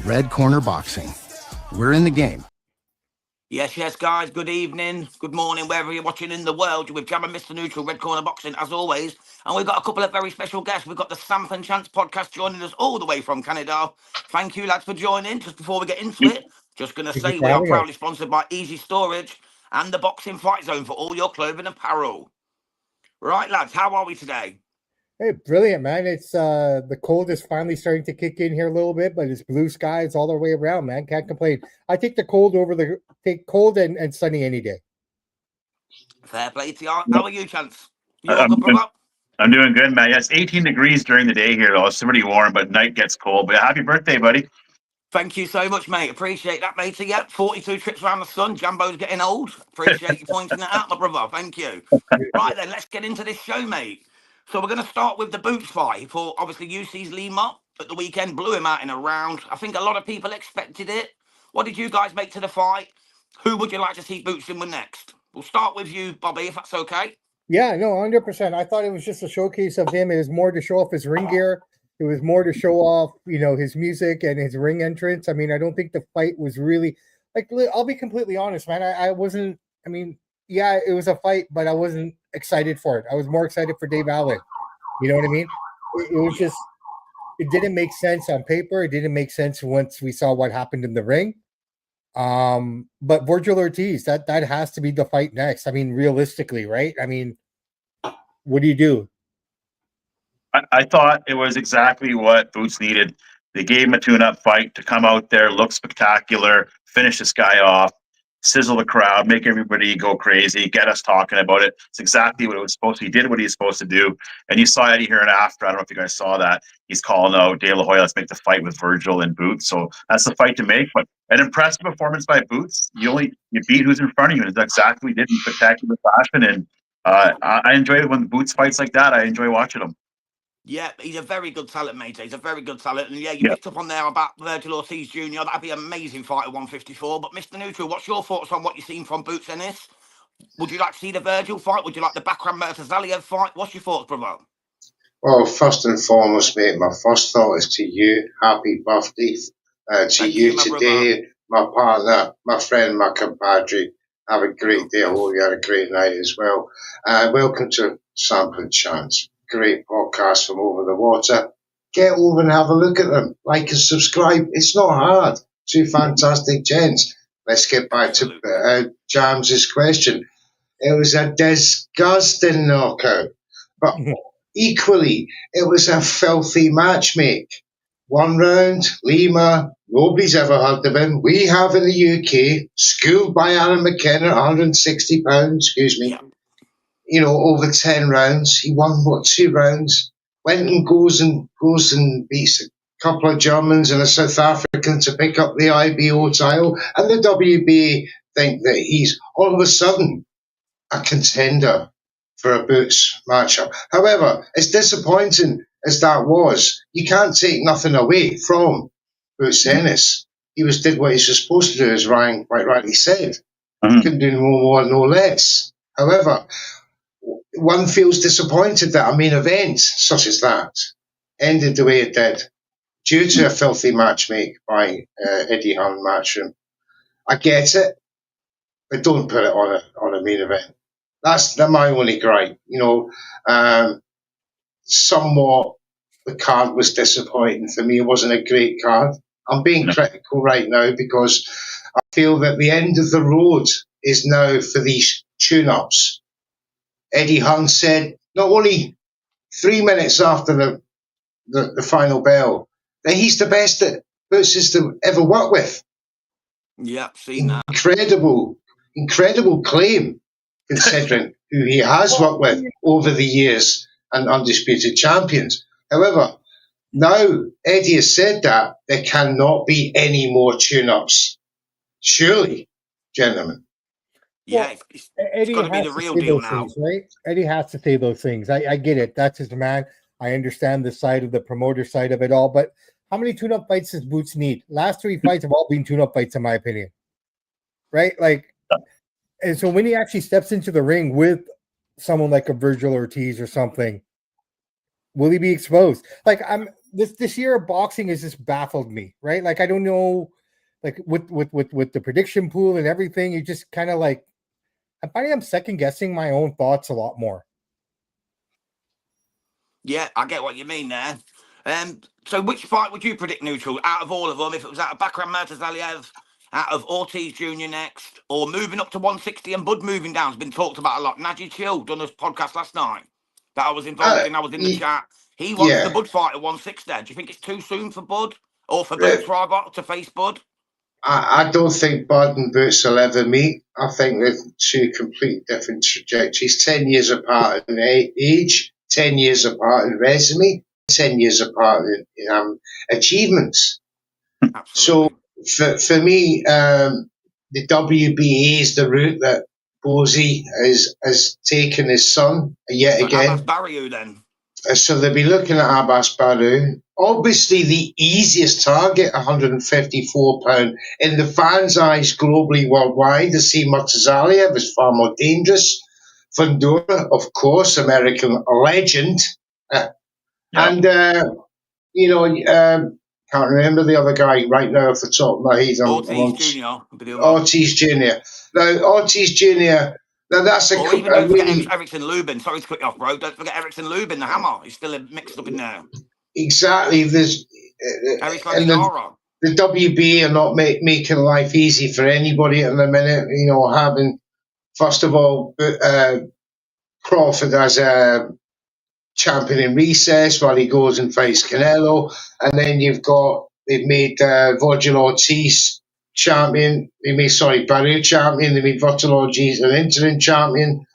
Red Corner Boxing. We're in the game. Yes, guys. Good evening, good morning, wherever you're watching in the world. You're with Jam and Mr. Neutral, Red Corner Boxing, as always. And we've got a couple of very special guests. We've got the Samp Chance podcast joining us all the way from Canada. Thank you, lads, for joining. Just before we get into it, just going to say we are proudly sponsored by Easy Storage and the Boxing Fight Zone for all your clothing and apparel. Right, lads, how are we today? Hey, brilliant, man. It's the cold is finally starting to kick in here a little bit, but it's blue skies all the way around, man. Can't complain. I take the cold cold and sunny any day. Fair play to you. How are you, Chance? You all good, brother? I'm doing good, man. Yeah, it's 18 degrees during the day here, though. It's pretty warm, but night gets cold. But happy birthday, buddy. Thank you so much, mate. Appreciate that, matey. Yeah, 42 trips around the sun. Jambo's getting old. Appreciate you pointing that out, my brother. Thank you. Right, then, let's get into this show, mate. So we're going to start with the Boots fight for, obviously, UC's Lima at the weekend. Blew him out in a round. I think a lot of people expected it. What did you guys make to the fight? Who would you like to see Boots in with next? We'll start with you, Bobby, if that's okay. Yeah, no, 100%. I thought it was just a showcase of him. It was more to show off his ring gear. It was more to show off, his music and his ring entrance. I mean, I don't think the fight was really I'll be completely honest, man. I wasn't. I mean, yeah, it was a fight, but I wasn't excited for it. I was more excited for Dave Allen. You know what I mean? It was just, it didn't make sense on paper. It didn't make sense once we saw what happened in the ring. But Virgil Ortiz, that has to be the fight next. I mean, realistically, right? I mean, what do you do? I thought it was exactly what Boots needed. They gave him a tune-up fight to come out there, look spectacular, finish this guy off, sizzle the crowd, make everybody go crazy, get us talking about it. It's exactly what it was supposed to. He did what he was supposed to do. And you saw Eddie here and after. I don't know if you guys saw that. He's calling out De La Hoya, let's make the fight with Virgil and Boots. So that's the fight to make. But an impressive performance by Boots. You beat who's in front of you. And it's exactly what he did in spectacular fashion. And I enjoy it when Boots fights like that. I enjoy watching him. Yeah, he's a very good talent, mate. He's a very good talent. And yeah, you picked up on there about Virgil Ortiz Jr. That'd be an amazing fight at 154. But Mr. Neutral, what's your thoughts on what you've seen from Boots in this? Would you like to see the Virgil fight? Would you like the Bakram Murtazaliev fight? What's your thoughts, brother? Well, first and foremost, mate, my first thought is to you. Happy birthday to you today, my partner, my friend, my compadre. Have a great day. I hope you had a great night as well. Welcome to Samp Chance. Great podcast from over the water. Get over and have a look at them. Like and subscribe. It's not hard. Two fantastic gents. Let's get back to James's question. It was a disgusting knockout. But equally, it was a filthy match, mate. 1 round, Lima. Nobody's ever heard of him. We have in the UK. Schooled by Alan McKenna, £160, excuse me. Yeah. Over 10 rounds. He won, 2 rounds? Went and goes and beats a couple of Germans and a South African to pick up the IBO title. And the WBA think that he's all of a sudden a contender for a Boots matchup. However, as disappointing as that was, you can't take nothing away from Boots Ennis. He did what he was supposed to do, as Ryan quite rightly said. Couldn't do no more, no less. However, one feels disappointed that a main event such as that ended the way it did due to a filthy matchmake by Eddie Hearn Matchroom. I get it, but don't put it on a main event. That's my only gripe. Somewhat the card was disappointing for me. It wasn't a great card. I'm being critical right now because I feel that the end of the road is now for these tune-ups. Eddie Hearn said not only 3 minutes after the final bell that he's the best that Boots has to ever work with. Yeah, seen that. Incredible claim, considering who he has worked with over the years and undisputed champions. However, now Eddie has said that there cannot be any more tune-ups. Surely, gentlemen. Yeah, it's got to be the real deal now. Things, right? Eddie has to say those things. I get it. That's his man. I understand the side of the promoter side of it all. But how many tune-up fights does Boots need? Last 3 fights have all been tune-up fights, in my opinion. Right? And so when he actually steps into the ring with someone like a Virgil Ortiz or something, will he be exposed? this year of boxing has just baffled me, right? Like I don't know, like with the prediction pool and everything, you just kind of like I'm finding I'm second guessing my own thoughts a lot more. Yeah, I get what you mean there. So which fight would you predict neutral out of all of them? If it was out of Bakram Murtazaliev, out of Ortiz Jr. next, or moving up to 160 and Bud moving down has been talked about a lot. Najee Chill done a podcast last night that I was involved in. I was in the chat. He wants the Bud fight at 160. Do you think it's too soon for Bud or for Boots rather to face Bud? I don't think Bud and Boots will ever meet. I think they're two completely different trajectories. 10 years apart in age, 10 years apart in resume, 10 years apart in achievements. Absolutely. So for me, the WBA is the route that Bozy has taken his son yet So again. Abbas Barriou then. So they'll be looking at Abbas Barriou. Obviously, the easiest target, £154. In the fans' eyes globally, worldwide, to see Murtazaliev is far more dangerous. Fundora, of course, American legend. And, can't remember the other guy right now off the top of my head. Ortiz Jr. Ortiz Jr. Now, Ortiz Jr., now that's or even don't forget Erickson Lubin. Sorry to cut you off, bro. Don't forget Erickson Lubin, the hammer. He's still mixed up in there. Exactly. There's and the WBA are not making life easy for anybody at the minute. You know, having first of all Crawford as a champion in recess while he goes and fights Canelo, and then they've made Virgil Ortiz champion. Barrier champion. They made Virgil Ortiz an interim champion.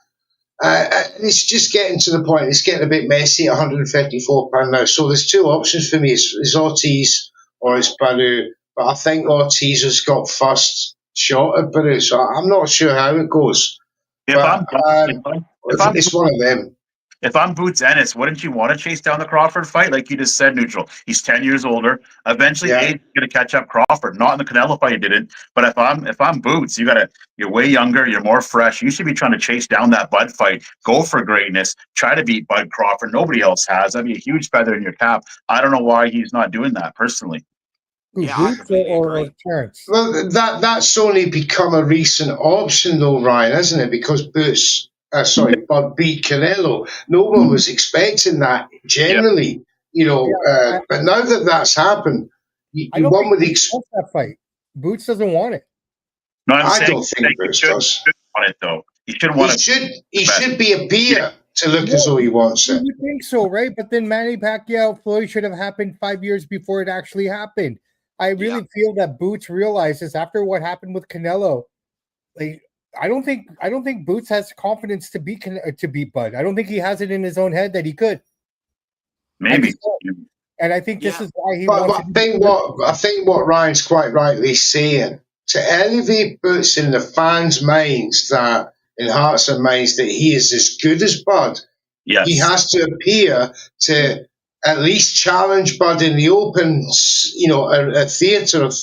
It's just getting to the point. It's getting a bit messy at £154 now. So there's two options for me: it's Ortiz or it's Barrier. But I think Ortiz has got first shot at Barrier, so I'm not sure how it goes. It's one of them. If I'm Boots Ennis, wouldn't you want to chase down the Crawford fight? Like you just said, neutral. He's 10 years older. Eventually, age is going to catch up Crawford. Not in the Canelo fight, he didn't. But if I'm Boots, you're way younger. You're more fresh. You should be trying to chase down that Bud fight. Go for greatness. Try to beat Bud Crawford. Nobody else has. That'd be a huge feather in your cap. I don't know why he's not doing that personally. Boots or Chance? Well, that's only become a recent option, though, Ryan, isn't it? Because Boots. Bud beat Canelo. No one was expecting that generally, but now that that's happened, you one would expect that fight. Boots doesn't want it. No, I don't think Boots does. Want it though. He should want it. He should be a peer to look as though he wants it. You think so, right? But then Manny Pacquiao Floyd should have happened 5 years before it actually happened. I really feel that Boots realizes after what happened with Canelo, I don't think Boots has confidence to beat Bud. I don't think he has it in his own head that he could. Maybe. And I think this is why he wants I think what Ryan's quite rightly saying, to elevate Boots in the fans' minds, that in hearts and minds, that he is as good as Bud, he has to appear to at least challenge Bud in the open, a theatre of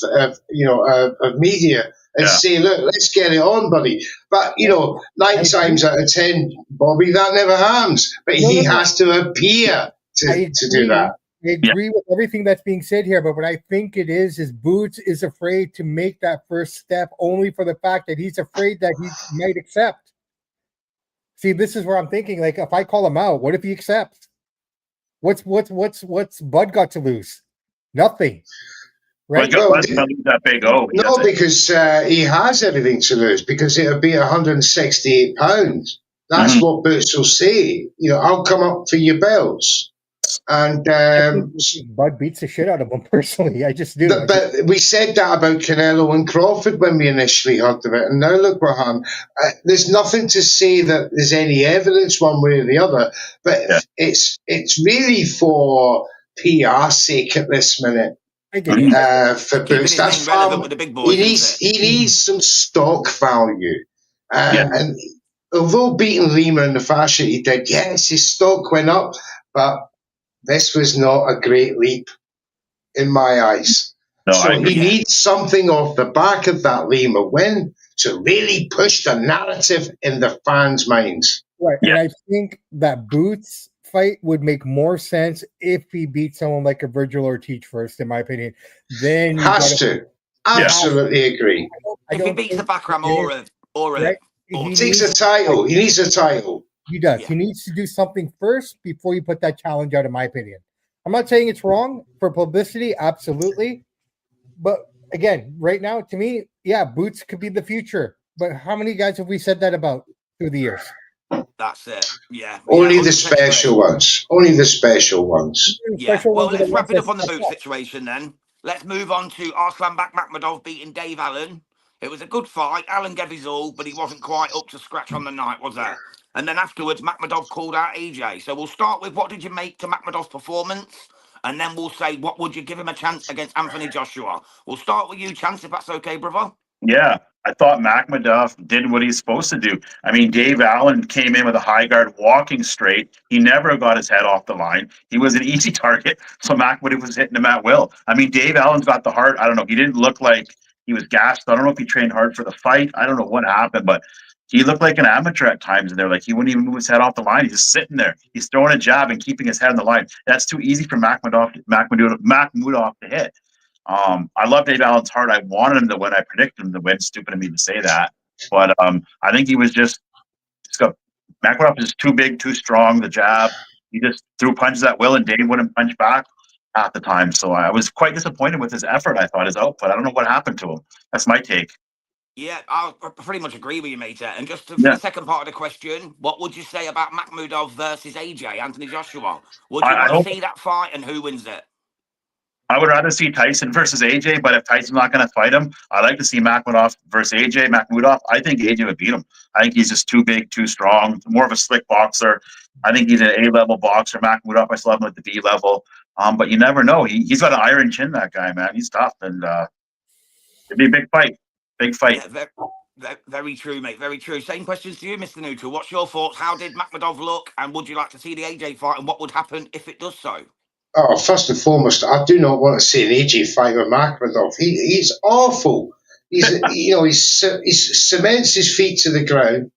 media. And say, look, let's get it on, buddy. But, 9 times out of 10, Bobby, that never happens. But he has to appear to do that. I agree with everything that's being said here, but what I think it is Boots is afraid to make that first step only for the fact that he's afraid that he might accept. See, this is where I'm thinking, like, if I call him out, what if he accepts? What's Bud got to lose? Nothing. Right? That big no, because he has everything to lose, because it'll be £168. That's what Boots will say. I'll come up for your belts. And Bud beats the shit out of him personally. I just do. But we said that about Canelo and Crawford when we initially heard of it, and now look what happened. There's nothing to say that there's any evidence one way or the other, but it's really for PR sake at this minute. For Boots, that's relevant with the big boys. He needs some stock value, and although beating Lima in the fashion he did, yes, his stock went up, but this was not a great leap in my eyes. So he needs something off the back of that Lima win to really push the narrative in the fans' minds. Right, and I think that Boots fight would make more sense if he beat someone like a Virgil Ortiz first, in my opinion. Then has to. Absolutely agree. If he beats the Bakram right? or Takes a title. He needs a title. He does. Yeah. He needs to do something first before you put that challenge out, in my opinion. I'm not saying it's wrong for publicity, absolutely. But again, right now, to me, yeah, Boots could be the future. But how many guys have we said that about through the years? That's it. Yeah. Only the special ones. Only the special ones. Yeah. Well, let's wrap it up on the Boots situation then. Let's move on to Arslanbek Makhmudov beating Dave Allen. It was a good fight. Allen gave his all, but he wasn't quite up to scratch on the night, was that? And then afterwards, Makhmudov called out AJ. So we'll start with what did you make to Makhmudov's performance? And then we'll say, what would you give him a chance against Anthony Joshua? We'll start with you, Chance, if that's okay, brother. Yeah, I thought Makhmudov did what he's supposed to do. I mean, Dave Allen came in with a high guard, walking straight. He never got his head off the line. He was an easy target, so Makhmudov was hitting him at will. I mean, Dave Allen's got the heart. I don't know. He didn't look like he was gassed. I don't know if he trained hard for the fight. I don't know what happened, but he looked like an amateur at times in there. Like he wouldn't even move his head off the line. He's just sitting there. He's throwing a jab and keeping his head on the line. That's too easy for Makhmudov to hit. I love Dave Allen's heart. I wanted him to win. I predicted him to win. Stupid of me to say that, but I think he was just got Makhmudov is too big, too strong. The jab, he just threw punches at will, and Dave wouldn't punch back half the time. So I was quite disappointed with his effort. I thought his output. I don't know what happened to him. That's my take. Yeah, I pretty much agree with you, mate. And just for the second part of the question, what would you say about Makhmudov versus AJ, Anthony Joshua? Would you want to see that fight, and who wins it? I would rather see Tyson versus AJ, but if Tyson's not going to fight him, I'd like to see Makhmudov versus AJ. Makhmudov, I think AJ would beat him. I think he's just too big, too strong, more of a slick boxer. I think he's an A-level boxer. Makhmudov, I still have him at the B level. But you never know. He's got an iron chin, that guy, man. He's tough, and it'd be a big fight. Big fight. Yeah, very true, mate. Very true. Same questions to you, Mr. Neutral. What's your thoughts? How did Makhmudov look, and would you like to see the AJ fight, and what would happen if it does so? Oh, first and foremost, I do not want to see an AJ fight with Makhmudov. He's awful. He cements his feet to the ground.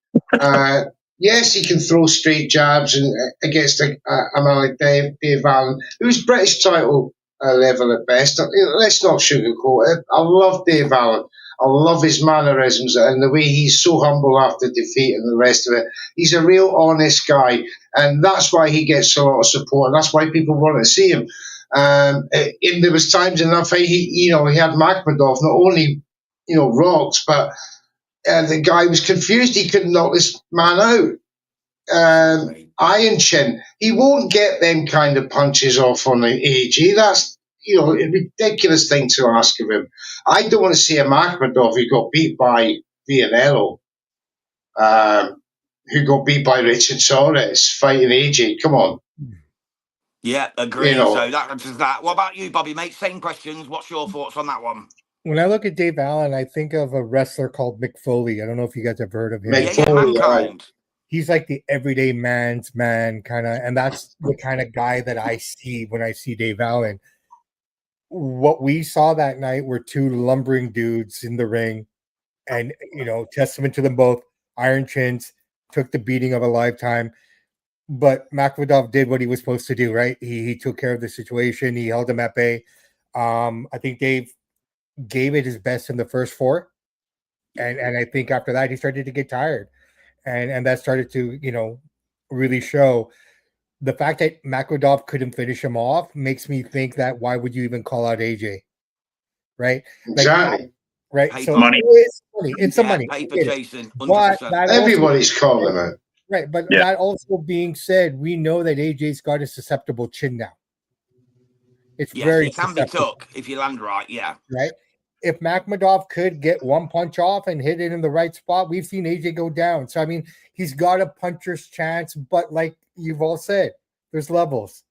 Yes, he can throw straight jabs and against a man like Dave Allen, who's British title level at best. Let's not sugarcoat it. I love Dave Allen. I love his mannerisms and the way he's so humble after defeat and the rest of it. He's a real honest guy, and that's why he gets a lot of support, and that's why people want to see him. And there was times in that fight he had Makhmudov not only rocks, but the guy was confused. He couldn't knock this man out. Iron chin. He won't get them kind of punches off on the AJ. That's a ridiculous thing to ask of him. I don't want to see a Makhmudov who got beat by Vianello, who got beat by Richard Soares fighting AJ. Come on. Yeah, agree. So that's that. What about you, Bobby, mate? Same questions. What's your thoughts on that one? When I look at Dave Allen, I think of a wrestler called Mick Foley. I don't know if you guys have heard of him. Mankind. He's like the everyday man's man kind of, and that's the kind of guy that I see when I see Dave Allen. What we saw that night were two lumbering dudes in the ring, and testament to them both. Iron chins, took the beating of a lifetime, but Makhmudov did what he was supposed to do. Right, he took care of the situation. He held him at bay. I think Dave gave it his best in the first four, and I think after that he started to get tired, and that started to really show. The fact that Makhmudov couldn't finish him off makes me think that why would you even call out AJ, right? Exactly. Right. Paper. So Money. it's some money. Paper, Jason. 100%. But everybody's calling it. Right, but that also being said, we know that AJ's got a susceptible chin now. It's very it can be took if you land right. Yeah. Right. If Makhmudov could get one punch off and hit it in the right spot, we've seen AJ go down. So, I mean, he's got a puncher's chance, but like you've all said, there's levels.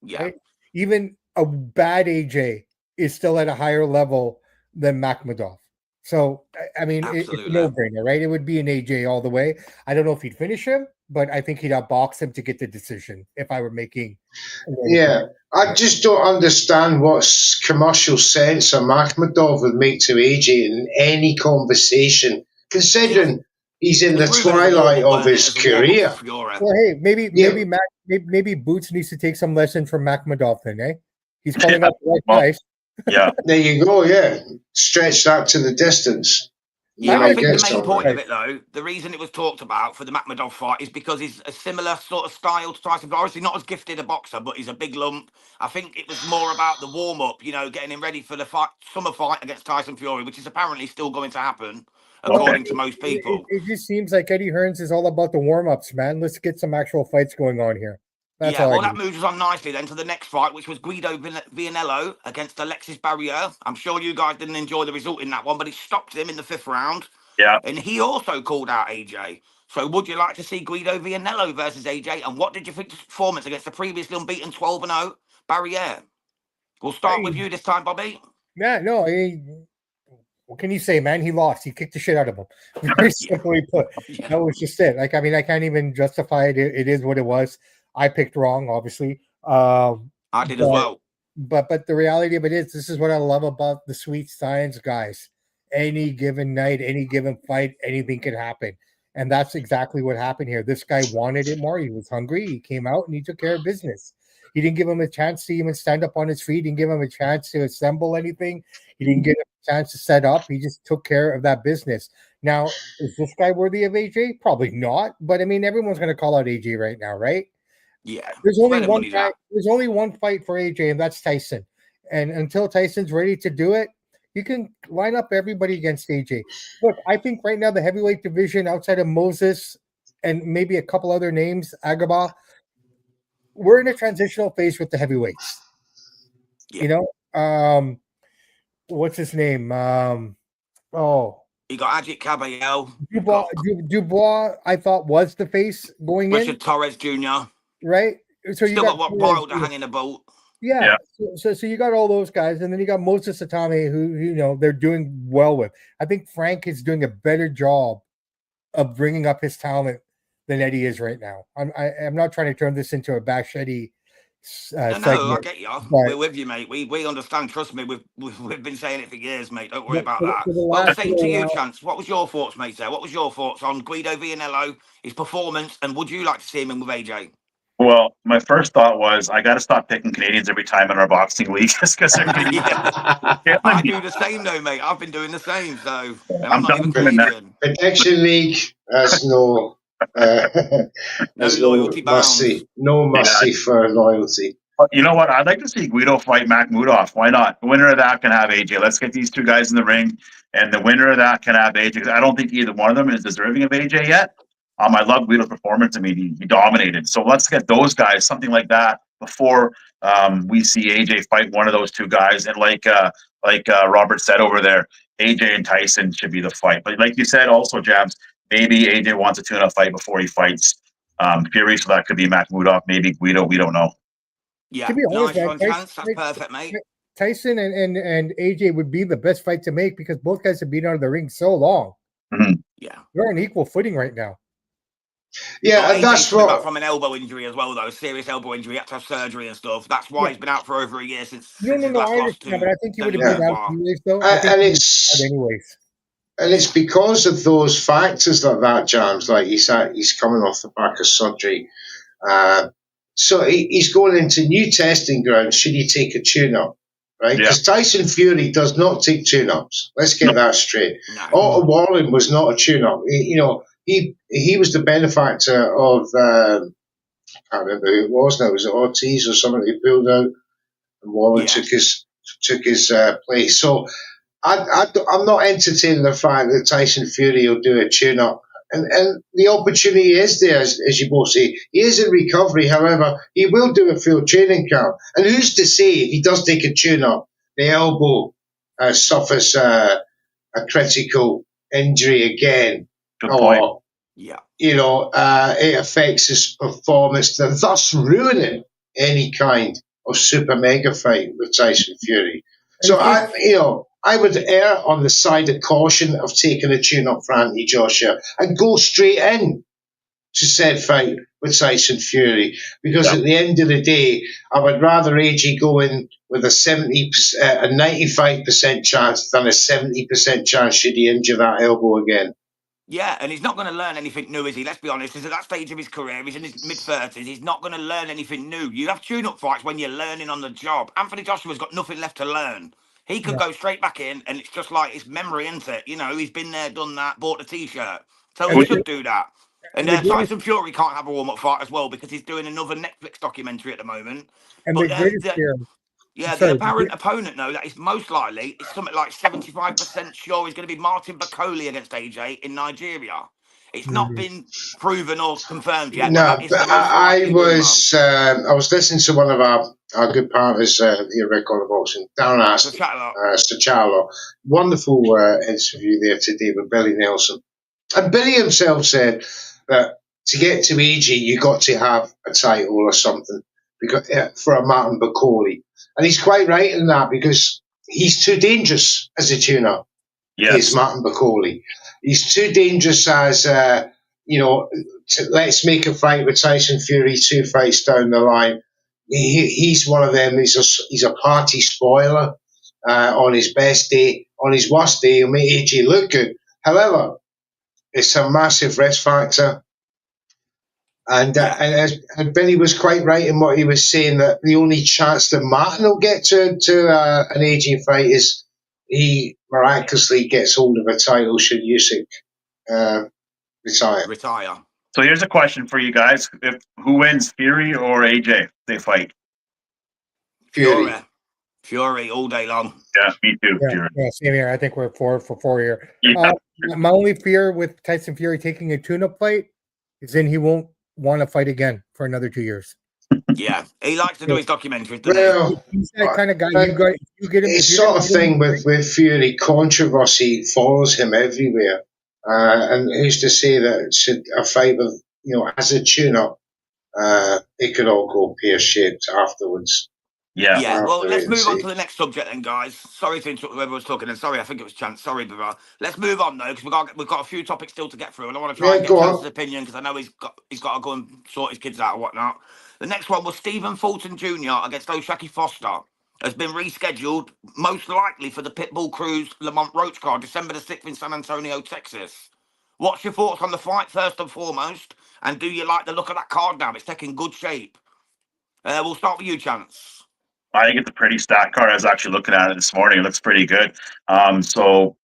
Yeah. Right? Even a bad AJ is still at a higher level than Makhmudov. So, I mean, it's a no-brainer, right? It would be an AJ all the way. I don't know if he'd finish him, but I think he'd outbox him to get the decision if I were making. Yeah. I just don't understand what commercial sense a Makhmudov would make to AJ in any conversation, considering He's in the It's rumored as a twilight warm-up, of weren't it? his As a warm-up career. for Fury. Well, hey, maybe Yeah. maybe Boots needs to take some lessons from Makhmadov then, eh? He's calling out the right guys. Yeah. There you go. Yeah, stretch that to the distance. You Yeah, I might think the get main point somewhere. of it, though, the reason it was talked about for the Makhmadov fight is because he's a similar sort of style to Tyson Fury. Obviously, not as gifted a boxer, but he's a big lump. I think it was more about the warm up, you know, getting him ready for the summer fight against Tyson Fury, which is apparently still going to happen, according to most people. It just seems like Eddie Hearns is all about the warm ups, man. Let's get some actual fights going on here. That's Yeah, all well, I that need. moves us on nicely then to the next fight, which was Guido Vianello against Alexis Barrier. I'm sure you guys didn't enjoy the result in that one, but it stopped him in the 5th round. Yeah. And he also called out AJ. So would you like to see Guido Vianello versus AJ? And what did you think of his performance against the previously unbeaten 12-0 Barrier? We'll start with you this time, Bobby. Yeah, no, what can you say, man? He lost. He kicked the shit out of him. Very simply put. Yeah. That was just it. Like, I mean, I can't even justify it. It is what it was. I picked wrong, obviously. I did as well. But the reality of it is, this is what I love about the sweet science guys. Any given night, any given fight, anything can happen. And that's exactly what happened here. This guy wanted it more. He was hungry. He came out and he took care of business. He didn't give him a chance to even stand up on his feet. He didn't give him a chance to assemble anything. He didn't get a chance to set up. He just took care of that business. Now, is this guy worthy of AJ? Probably not. But I mean, everyone's going to call out AJ right now, right? Yeah. There's only one guy. There's only one fight for AJ, and that's Tyson. And until Tyson's ready to do it, you can line up everybody against AJ. Look, I think right now the heavyweight division, outside of Moses and maybe a couple other names, Agaba, we're in a transitional phase with the heavyweights. Yeah. You know, what's his name? You got Ajit Caballel. Dubois, I thought was the face going Richard in. Torres Jr. Right? So you Still got Wilder hanging a bolt. Yeah. So you got all those guys, and then you got Moses Atame, who they're doing well with. I think Frank is doing a better job of bringing up his talent than Eddie is right now. I'm not trying to turn this into a Bash Eddie segment. No, I get you. We're with you, mate. We understand. Trust me, we've been saying it for years, mate. Don't worry about that. Well, same to you, Chance. What was your thoughts, mate? There. What was your thoughts on Guido Vianello, his performance, and would you like to see him in with AJ? Well, my first thought was I got to stop picking Canadians every time in our boxing league just because they're I do the same though, mate. I've been doing the same, so and I'm not even Canadian. Prediction League has no loyalty mercy, no mercy for loyalty. You know what? I'd like to see Guido fight Makhmudov. Why not? The winner of that can have AJ. Let's get these two guys in the ring, and the winner of that can have AJ. Because I don't think either one of them is deserving of AJ yet. I love Guido's performance. I mean, he dominated. So let's get those guys, something like that, before we see AJ fight one of those two guys. And like Robert said over there, AJ and Tyson should be the fight. But like you said, also, Jabs, maybe AJ wants a tune-up fight before he fights Fury, so that could be Makhmudov, maybe Guido. We don't know. Yeah, to be honest, nice Chance. That's perfect, mate. Tyson and AJ would be the best fight to make because both guys have been out of the ring so long. Mm-hmm. Yeah, they're on equal footing right now. Yeah, and that's what back from an elbow injury as well, though. Serious elbow injury, had to have surgery and stuff. That's why he's been out for over a year since. No, I understand, but I think he would have been out anyways, though. And it's because of those factors like that, James. Like he's coming off the back of surgery, so he's going into new testing grounds. Should he take a tune-up? Right, because Tyson Fury does not take tune-ups. Let's get that straight. No. Otto Warren was not a tune-up. He was the benefactor of I can't remember who it was now. Was it Ortiz or somebody who pulled out, and Warren took his place? So I'm not entertaining the fact that Tyson Fury will do a tune-up, and the opportunity is there, as you both say. He is in recovery, however, he will do a full training camp. And who's to say if he does take a tune-up, the elbow suffers a critical injury again? Good point. It affects his performance, thus ruining any kind of super mega fight with Tyson Fury. So I would err on the side of caution of taking a tune-up for Anthony Joshua and go straight in to said fight with Tyson Fury, because at the end of the day, I would rather AJ go in with a 95% chance than a 70% chance should he injure that elbow again. Yeah, and he's not going to learn anything new, is he? Let's be honest. He's at that stage of his career. He's in his mid-30s. He's not going to learn anything new. You have tune-up fights when you're learning on the job. Anthony Joshua's got nothing left to learn. He could go straight back in, and it's just like his memory, isn't it? You know, he's been there, done that, bought the T-shirt. So he should do that. And the greatest, Tyson Fury can't have a warm-up fight as well because he's doing another Netflix documentary at the moment. and But the greatest fear. yeah, the Sorry, apparent opponent, though, that is most likely, it's something like 75% sure he's going to be Martin Bakoli against AJ in Nigeria. It's not been proven or confirmed yet, but No, that is but the most likely I was listening to one of our good partners here at Record Boxing, Darren So Aston, chat a lot. Sachalo. Wonderful interview there today with Billy Nelson. And Billy himself said that to get to AG, you got to have a title or something because for a Martin Bakoli. And he's quite right in that because he's too dangerous as a tune-up. Is Martin Bakoli. He's too dangerous as, let's make a fight with Tyson Fury 2 fights down the line. He's one of them. He's a party spoiler on his best day. On his worst day, he'll make AJ look good. However, it's a massive risk factor. And Billy was quite right in what he was saying, that the only chance that Martin will get to an AJ fight is he miraculously gets hold of a title should Usyk retire. So here's a question for you guys: who wins, Fury or AJ? They fight. Fury all day long. Yeah, me too. Yeah, same here. I think we're for 4 here. Yeah. My only fear with Tyson Fury taking a tune-up fight is then he won't want to fight again for another 2 years. Yeah, he likes to do his documentaries, doesn't he? He's that kind of guy. You get him. It's sort of thing with Fury. Controversy follows him everywhere, and who's to say that should a fight with as a tune-up, it could all go pear-shaped afterwards. Yeah. Well, let's move on to the next subject then, guys. Sorry to interrupt whoever was talking, and sorry, I think it was Chance. Sorry, brother. Let's move on though, because we've got a few topics still to get through, and I want to try and get Chance's opinion because I know he's got to go and sort his kids out or whatnot. The next one was Stephen Fulton Jr. against Oshaki Foster. Has been rescheduled, most likely for the Pitbull Cruz Lamont Roach card, December the 6th in San Antonio, Texas. What's your thoughts on the fight, first and foremost? And do you like the look of that card now? It's taking good shape. We'll start with you, Chance. I think it's a pretty stacked card. I was actually looking at it this morning. It looks pretty good. Oshaki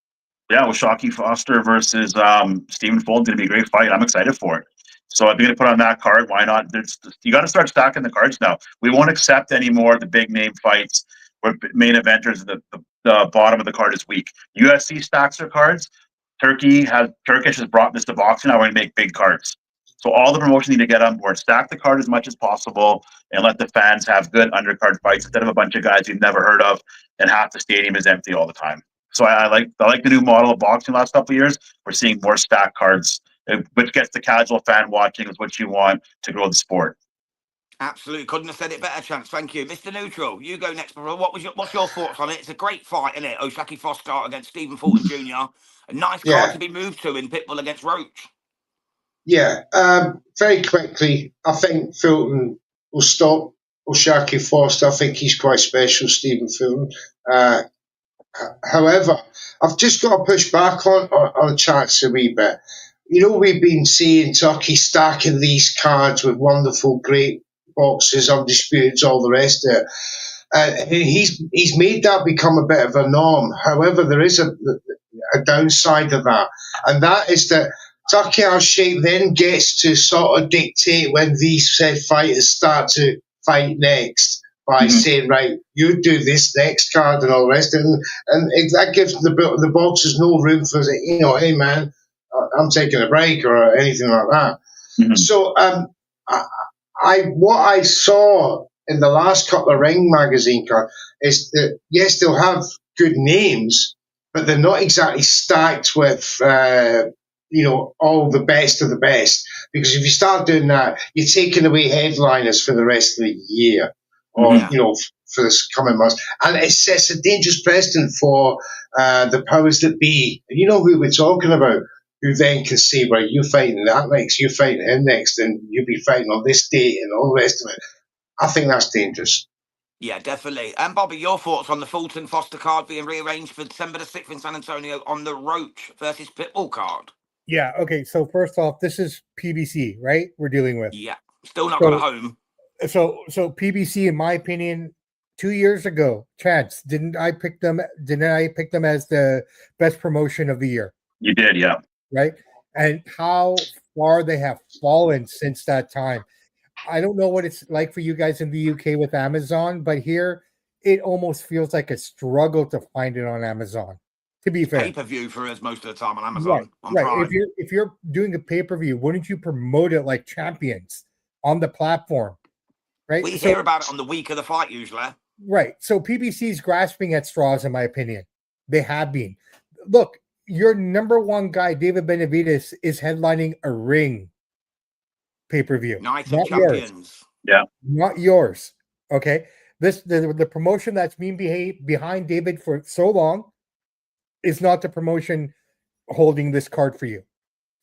Foster versus Stephen Fulton's going to be a great fight. I'm excited for it. So if you're going to put on that card, why not? You got to start stacking the cards now. We won't accept any more of the big name fights where main eventers, the bottom of the card is weak. UFC stacks their cards. Turkish has brought this to boxing. Now we're going to make big cards. So all the promotions need to get on board, stack the card as much as possible, and let the fans have good undercard fights instead of a bunch of guys you've never heard of, and half the stadium is empty all the time. So I like the new model of boxing the last couple of years. We're seeing more stacked cards, which gets the casual fan watching is what you want to grow the sport. Absolutely, couldn't have said it better, Chance. Thank you, Mr. Neutral. You go next, brother. What's your thoughts on it? It's a great fight, isn't it? Oshaki Foster against Stephen Fulton Jr. A nice card to be moved to in Pitbull against Roach. Yeah, very quickly, I think Fulton will stop Oshaki Foster. I think he's quite special, Stephen Fulton. However, I've just got to push back on Chance a wee bit. We've been seeing Turkey stacking these cards with wonderful, great boxes, undisputed, all the rest of it. He's made that become a bit of a norm. However, there is a downside of that, and that is that Turkey Al-Sheikh then gets to sort of dictate when these said fighters start to fight next by saying, right, you do this next card and all the rest of it. And that gives the boxers no room for, hey, man, I'm taking a break or anything like that. Mm-hmm. So what I saw in the last couple of Ring magazine cards is that, yes, they'll have good names, but they're not exactly stacked with all the best of the best. Because if you start doing that, you're taking away headliners for the rest of the year, or for this coming months, and it sets a dangerous precedent for the powers that be. And you know who we're talking about, who then can say, "Well, you're fighting that next, you're fighting him next, and you'll be fighting on this date," and all the rest of it. I think that's dangerous. Yeah, definitely. And Bobby, your thoughts on the Fulton Foster card being rearranged for December the 6th in San Antonio on the Roach versus Pitbull card? Yeah. Okay. So first off, this is PBC, right? We're dealing with. Yeah, still not So- got a home. So PBC, in my opinion, 2 years ago, Chance, didn't I pick them as the best promotion of the year? You did, yeah. Right? And how far they have fallen since that time. I don't know what it's like for you guys in the UK with Amazon, but here it almost feels like a struggle to find it on Amazon. To be fair, Pay-per-view for us most of the time on Amazon, right, on right. Prime. If you're doing a pay-per-view, wouldn't you promote it like champions on the platform? Right. We So- hear about it on the week of the fight usually. Right. So PBC is grasping at straws, in my opinion. They have been. Look, your number one guy, David Benavides, is headlining a ring pay-per-view. Night of Not yours. Champions. Not yours. Okay. The promotion that's been behind David for so long is not the promotion holding this card for you.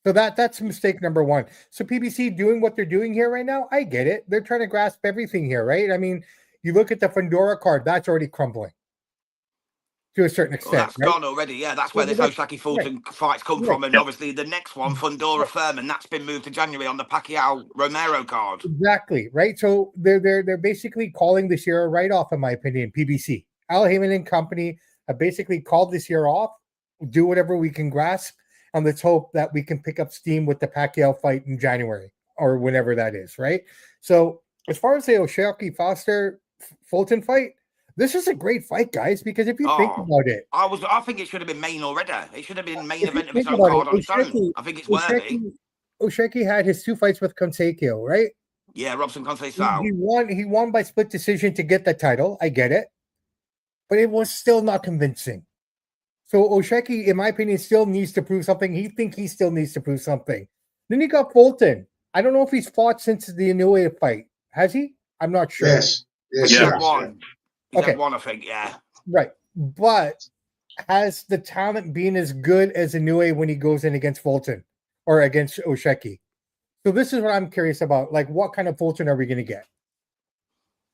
So that's mistake number one. So PBC doing what they're doing here right now, I get it. They're trying to grasp everything here, right? I mean, you look at the Fundora card, that's already crumbling to a certain extent. Well, that's right? gone already. Yeah, that's where Well, the that's- Osaki Fulton fights come Right. from. And obviously the next one, Fundora Furman, that's been moved to January on the Pacquiao Romero card. Exactly, right? So they're basically calling this year a write-off, in my opinion, PBC. Al Heyman and company have basically called this year off, do whatever we can grasp, and let's hope that we can pick up steam with the Pacquiao fight in January or whenever that is, right? So as far as the Osaki Foster Fulton fight, this is a great fight, guys, because if you think Oh, about it, I think it should have been main already. It should have been main if you event of its think own about card it, on its own. Oshaki- I think it's worthy. Oshaki had his 2 fights with Consequio, right? Yeah, Robson Conte He Sal. won by split decision to get the title. I get it, but it was still not convincing. So Oshaki, in my opinion, still needs to prove something. He still needs to prove something. Then you got Fulton. I don't know if he's fought since the Inoue fight. Has he? I'm not sure. Yes. Yes. He's Yeah. had one. He's Okay. had one, I think, yeah. Right. But has the talent been as good as Inoue when he goes in against Fulton or against Oshaki? So this is what I'm curious about. Like, what kind of Fulton are we going to get?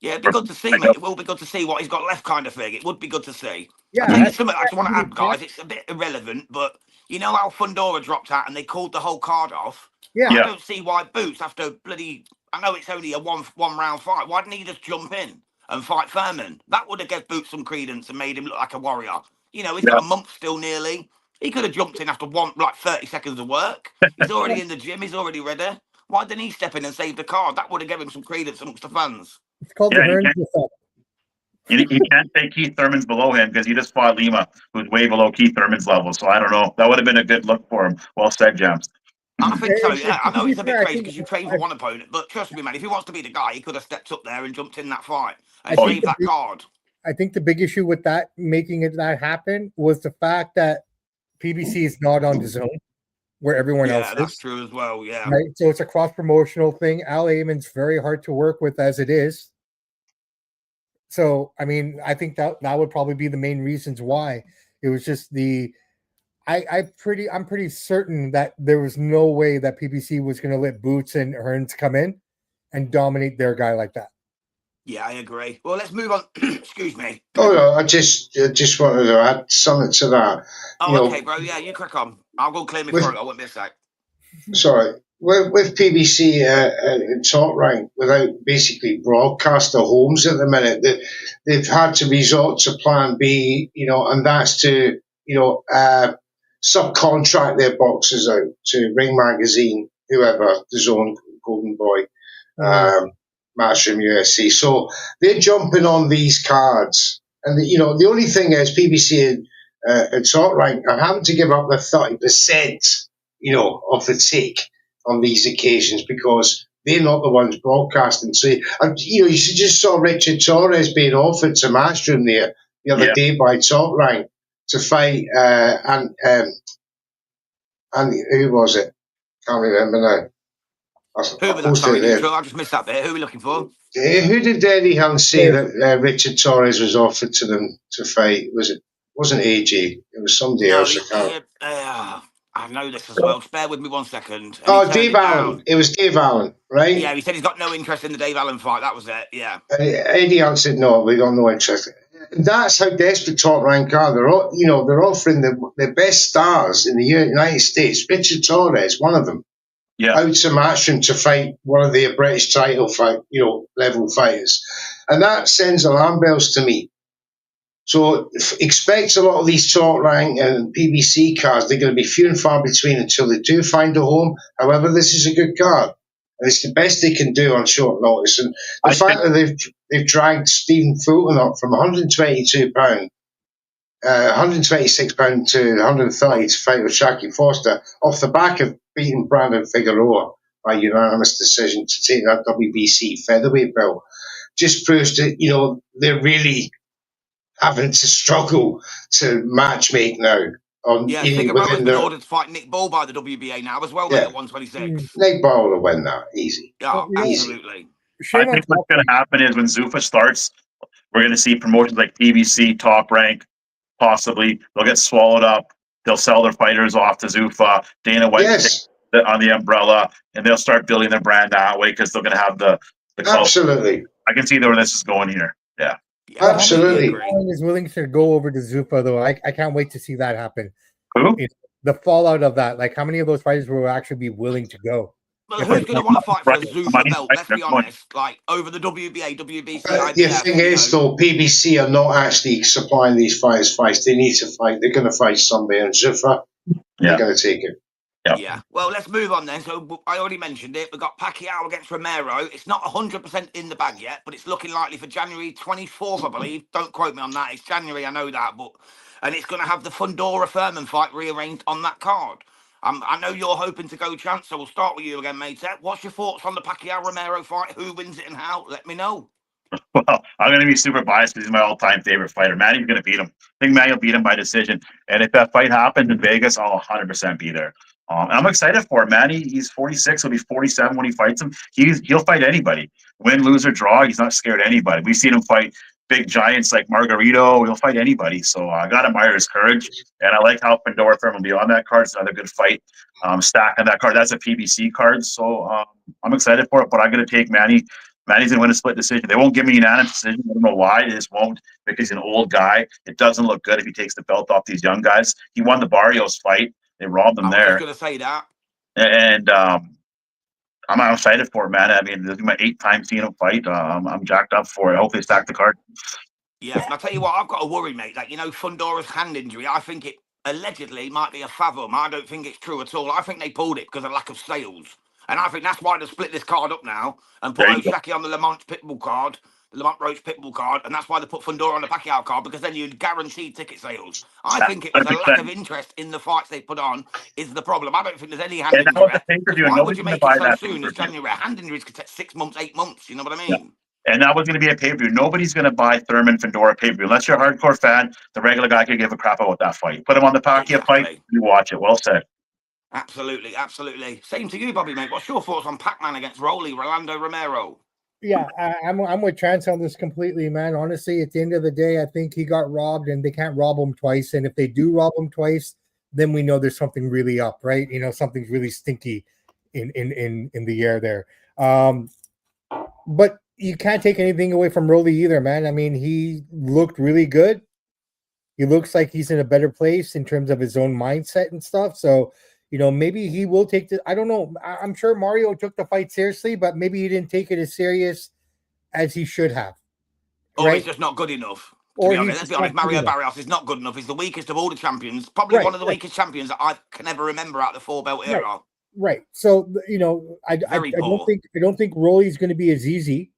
Yeah, it'd be good to see, mate. It will be good to see what he's got left, kind of thing. It would be good to see. Yeah, I think I- there's something I just want to I- add, guys. It's a bit irrelevant, but you know how Fundora dropped out and they called the whole card off? Yeah. I don't see why Boots, after bloody, I know it's only a one round fight. Why didn't he just jump in and fight Furman? That would have given Boots some credence and made him look like a warrior. You know, he's got a month still nearly. He could have jumped in after 30 seconds of work. He's already in the gym. He's already ready. Why didn't he step in and save the card? That would have given him some credence amongst the fans. It's called Yeah, the you Hearns can't- effect. You can't say Keith Thurman's below him because he just fought Lima, who's way below Keith Thurman's level. So I don't know. That would have been a good look for him. Well said, James. I think so, It's- yeah. I know to be it's a bit fair, I crazy think- because you train for one opponent, but trust me, man, if he wants to be the guy, he could have stepped up there and jumped in that fight and I saved think that the big- card. I think the big issue with that, making it that happen, was the fact that PBC is not on the zone where everyone Yeah, else that's is. true as well, yeah. Right? So it's a cross promotional thing. Al Heyman's very hard to work with as it is. So I mean, I think that would probably be the main reasons why. It was just I'm pretty certain that there was no way that PBC was going to let Boots and Hearns come in and dominate their guy like that. Yeah, I agree. Well, let's move on. Excuse me. Oh, no, I just wanted to add something to that. Oh, You know, okay, bro. Yeah, you crack on. I'll go clear my with- throat. I won't be a sec. Sorry, with PBC and Top Rank, without basically broadcaster homes at the minute, they've had to resort to Plan B, and that's to subcontract their boxes out to Ring Magazine, whoever, the Zone, Golden Boy, Matchroom UFC. So they're jumping on these cards, and the only thing is PBC and Top Rank are having to give up their 30%. Of the take on these occasions because they're not the ones broadcasting. So, you just saw Richard Torres being offered to Matchroom there the other day by Top Rank to fight, and who was it? Can't remember now. Who was that? Sorry, neutral. I just missed that bit. Who are we looking for? Who did Eddie Hunt say that Richard Torres was offered to them to fight? Wasn't AJ? It was somebody else. I know this as well. Spare with me 1 second. Dave Allen. It was Dave Allen, right? Yeah, he said he's got no interest in the Dave Allen fight. That was it. Yeah. Eddie Hunt said no, we got no interest. That's how desperate Top Rank are. They're offering the best stars in the United States. Richard Torres, one of them, out to match him to fight one of the British title level fighters, and that sends alarm bells to me. So expect a lot of these Top Rank and PBC cards. They're going to be few and far between until they do find a home. However, this is a good card. And it's the best they can do on short notice. And the fact that they've dragged Stephen Fulton up from £122, £126 to £130 to fight with Shaki Foster off the back of beating Brandon Figueroa by unanimous decision to take that WBC featherweight belt just proves that, they're really having to struggle to matchmake now. Figueroa's been ordered to fight Nick Ball by the WBA now as well, mate, at 126. Nick Ball will win that, easy. Yeah, absolutely. I think what's going to happen is when Zuffa starts, we're going to see promotions like PBC, Top Rank, possibly. They'll get swallowed up. They'll sell their fighters off to Zuffa. Dana White on the umbrella, and they'll start building their brand that way because they're going to have the Absolutely. I can see where this is going here. Yeah. Absolutely. Is willing to go over to Zuffa, though. I can't wait to see that happen. Who? The fallout of that. Like, how many of those fighters will actually be willing to go? Well, who's going to want to fight for a Zuffa belt? Let's be honest. Like, over the WBA, WBC, IBF. The thing is, though, PBC are not actually supplying these fighters fights. They need to fight. They're going to fight somebody, and Zuffa, they're going to take it. Yep. Yeah. Well, let's move on then. So I already mentioned it. We've got Pacquiao against Romero. It's not 100% in the bag yet, but it's looking likely for January 24th, I believe. Don't quote me on that. It's January, I know that. And it's going to have the Fundora-Furman fight rearranged on that card. I know you're hoping to go, Chance, so we'll start with you again, mate. What's your thoughts on the Pacquiao-Romero fight? Who wins it and how? Let me know. Well, I'm going to be super biased because he's my all-time favorite fighter. Manny's going to beat him. I think Manny will beat him by decision. And if that fight happens in Vegas, I'll 100% be there. I'm excited for it. Manny, he's 46. He'll be 47 when he fights him. He'll fight anybody. Win, lose, or draw. He's not scared of anybody. We've seen him fight big giants like Margarito. He'll fight anybody. So I got to admire his courage. And I like how Pandora Firm will be on that card. It's another good fight. Stack on that card. That's a PBC card. So I'm excited for it. But I'm going to take Manny. Manny's going to win a split decision. They won't give me an unanimous decision. I don't know why. They just won't because he's an old guy. It doesn't look good if he takes the belt off these young guys. He won the Barrios fight. They robbed him there. I was going to say that. And I'm excited for it, man. I mean, this is my 8th time seeing him fight. I'm jacked up for it. I hope they stack the card. Yeah, and I'll tell you what, I've got a worry, mate. Like, Fundora's hand injury, I think it allegedly might be a fathom. I don't think it's true at all. I think they pulled it because of lack of sales. And I think that's why they split this card up now and put O'Shaki on the Lamont Pitbull card, the Lamont Roach Pitbull card, and that's why they put Fundora on the Pacquiao card, because then you'd guarantee ticket sales. I think it was a lack of interest in the fights they put on is the problem. I don't think there's any hand injury. Why would you make it so soon as January? Hand injuries could take 6 months, 8 months. You know what I mean? Yeah. And that was going to be a pay-per-view. Nobody's going to buy Thurman Fundora pay-per-view. Unless you're a hardcore fan, the regular guy could give a crap about that fight. Put him on the Pacquiao fight, you watch it. Well said. Absolutely, absolutely. Same to you, Bobby, mate. What's your thoughts on Pac-Man against Rolando Romero? Yeah, I'm with Chance on this completely, man. Honestly, at the end of the day, I think he got robbed, and they can't rob him twice. And if they do rob him twice, then we know there's something really up, right? Something's really stinky in the air there. But you can't take anything away from Rolly either, man. I mean, he looked really good. He looks like he's in a better place in terms of his own mindset and stuff. So, maybe he will take the. I don't know. I'm sure Mario took the fight seriously, but maybe he didn't take it as serious as he should have. Or he's just not good enough. To be honest, let's be honest. Mario Barrios is not good enough. He's the weakest of all the champions. Probably one of the weakest champions that I can ever remember out of the 4-belt era. Right. So I don't think Rolly's going to be as easy.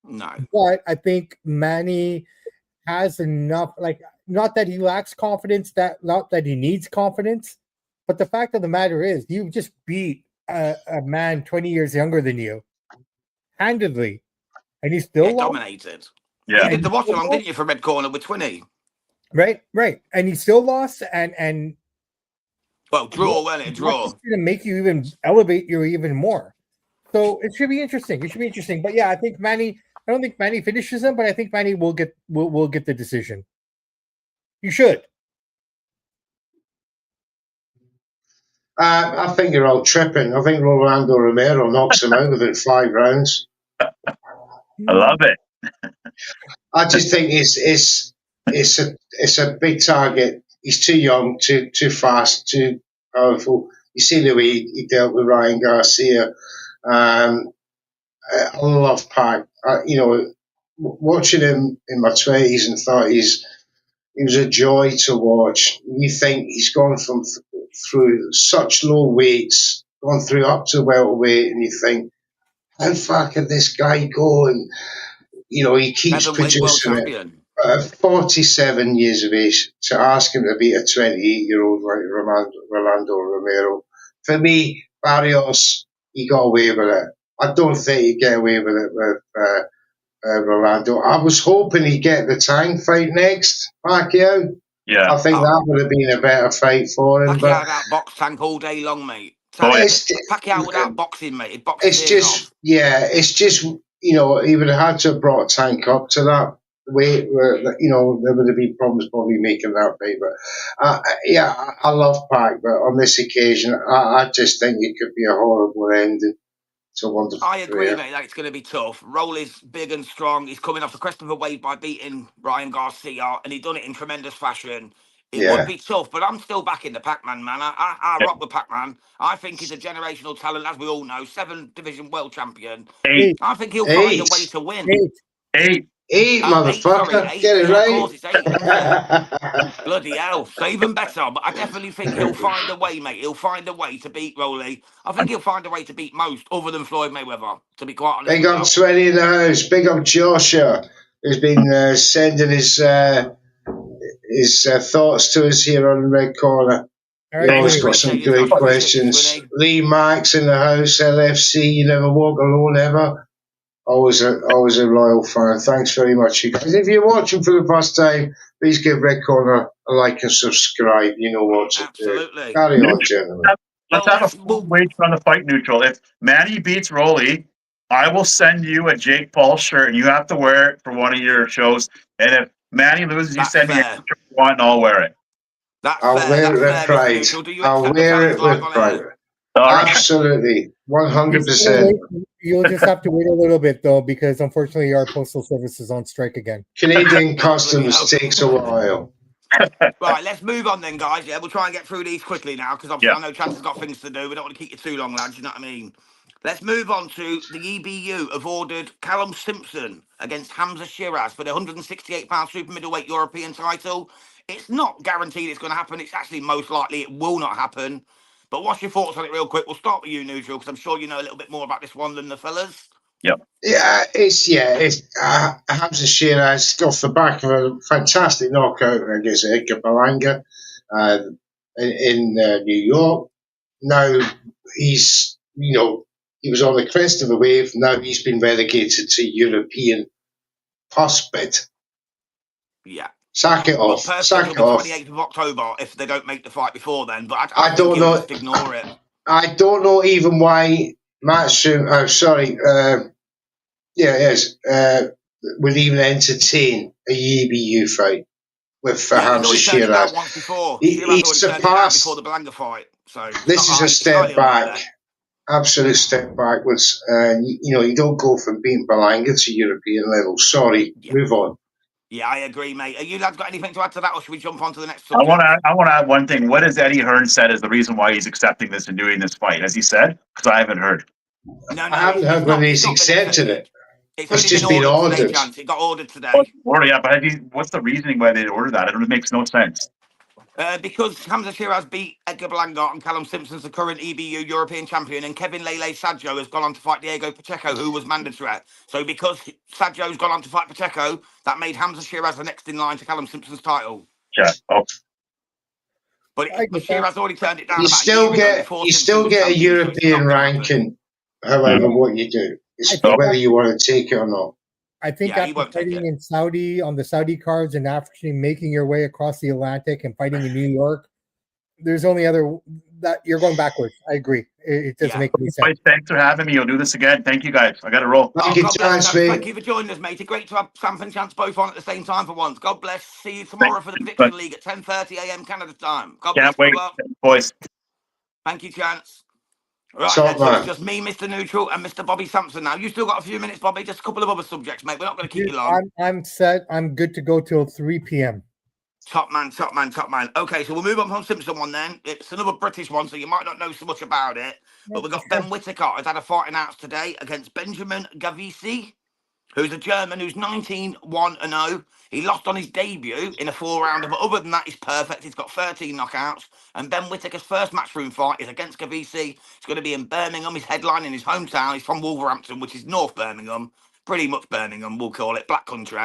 No. But I think Manny has enough. Like, not that he lacks confidence. Not that he needs confidence. But the fact of the matter is, you just beat a man 20 years younger than you, handedly, and he still dominated. Yeah, you did the watch along, didn't you, for Red Corner with 20? Right, and he still lost, and well, draw, wasn't it? A draw. It's going to make you even elevate you even more. So it should be interesting. But yeah, I think Manny. I don't think Manny finishes him, but I think Manny will get the decision. You should. I think you're all tripping. I think Rolando Romero knocks him out within 5 rounds. I love it. I just think it's it's a big target. He's too young, too fast, too powerful. You see the way he dealt with Ryan Garcia. I love Pac. Watching him in my 20s and 30s, he was a joy to watch. You think he's gone through such low weights, gone through up to welterweight, and you think, how far can this guy go? And he keeps Heavyweight world producing it. champion. 47 years of age, to ask him to beat a 28-year-old like Rolando Romero. For me, Barrios, he got away with it. I don't think he'd get away with it with Rolando. I was hoping he'd get the Tang fight next, Pacquiao. Yeah. I think that would have been a better fight for him. Pacquiao outbox Tank all day long, mate. Pacquiao would outbox him, mate. He'd box his ears off. It's just, he would have had to have brought Tank up to that weight where, there would have been problems probably making that weight. But, I love Pac, but on this occasion, I just think it could be a horrible ending. I agree, mate, that it's going to be tough. Roll is big and strong. He's coming off the crest of a wave by beating Ryan Garcia, and he done it in tremendous fashion. It would be tough, but I'm still backing the Pac-Man, man. I rock with Pac-Man. I think he's a generational talent, as we all know. 7-division world champion. 8. I think he'll find a way to win. 8. 8, motherfucker. 8. Get it right. Of course, it's 8. Yeah. Bloody hell. So even better. But I definitely think he'll find a way, mate. He'll find a way to beat Rolly. I think he'll find a way to beat most, other than Floyd Mayweather, to be quite honest. Big up 20 in the house. Big up Joshua, who's been sending his thoughts to us here on the Red Corner. He always got some great questions. Lee Max in the house. LFC, you never walk alone ever. Always a loyal fan. Thanks very much, you guys. If you're watching for the first time, please give Red Corner a like and subscribe. You know what to do. Carry on, gentlemen. Let's have a full wager on the fight neutral. If Manny beats Rolly, I will send you a Jake Paul shirt, and you have to wear it for one of your shows. And if Manny loses, you send me a shirt you want, and I'll wear it. I'll wear it with pride. I'll wear it with pride. Absolutely, 100%. You'll just have to wait a little bit, though, because unfortunately our postal service is on strike again. Canadian customs takes a while. Right, let's move on then, guys. Yeah, we'll try and get through these quickly now, because I know Chance has got things to do. We don't want to keep you too long, lads. You know what I mean? Let's move on to the EBU have ordered Callum Simpson against Hamza Shiraz for the 168-pound super middleweight European title. It's not guaranteed it's going to happen. It's actually most likely it will not happen. But what's your thoughts on it real quick? We'll start with you, Neutral, because I'm sure you know a little bit more about this one than the fellas. Yep. It's Hamza Shiraz off the back of a fantastic knockout against Edgar Berlanga in New York. Now he's, he was on the crest of the wave. Now he's been relegated to European hospital. Yeah. Sack it off. Sack it off. 28th of October if they don't make the fight before then. But I don't know. Just ignore it. I don't know even why Matchroom. Would even entertain a EBU fight with Hamza Shiraz. Once before. He surpassed before the Berlanga fight. So this is a step back. Absolute step backwards. You don't go from beating Berlanga to European level. Sorry, move on. Yeah, I agree, mate. Have you lads got anything to add to that, or should we jump on to the next subject? I want to add one thing. What has Eddie Hearn said is the reason why he's accepting this and doing this fight? Has he said? Because I haven't heard. No, I haven't heard whether he's accepted it. It's just been ordered. It got ordered today. But what's the reasoning why they ordered that? It makes no sense. Because Hamza Shiraz beat Edgar Berlanga and Callum Simpson's the current EBU European champion, and Kevin Lele Saggio has gone on to fight Diego Pacheco, who was mandatory. So because Saggio's gone on to fight Pacheco, that made Hamza Shiraz the next in line to Callum Simpson's title. Yeah. Oh. But Shiraz already turned it down. You still get a European ranking, however, what you do. It's whether you want to take it or not. I think after fighting in Saudi on the Saudi cards and after making your way across the Atlantic and fighting in New York, there's only that you're going backwards. I agree. It doesn't make any sense. Thanks for having me. You'll do this again. Thank you, guys. I got to roll. Thank you, Chance, mate. Thank you for joining us, mate. It's great to have Samp and Chance both on at the same time for once. God bless. See you tomorrow for the Prediction League at 10:30 a.m. Canada time. God bless. Can't wait, boys. Thank you, Chance. Right Top then, so it's man. just me, Mr. Neutral, and Mr. Bobby Sampson now. You still got a few minutes, Bobby. Just a couple of other subjects, mate. We're not going to keep Dude, you long. I'm set. I'm good to go till 3 p.m. Top man, top man, top man. Okay, so we'll move on from Simpson one then. It's another British one, so you might not know so much about it. But we've got Ben Whittaker has had a fight announced today against Benjamin Gavisi, who's a German who's 19-1-0. He lost on his debut in a 4-rounder, but other than that, he's perfect. He's got 13 knockouts. And Ben Whittaker's first matchroom fight is against Gavisi. It's going to be in Birmingham. He's headlining his hometown. He's from Wolverhampton, which is North Birmingham. Pretty much Birmingham, we'll call it, Black Country.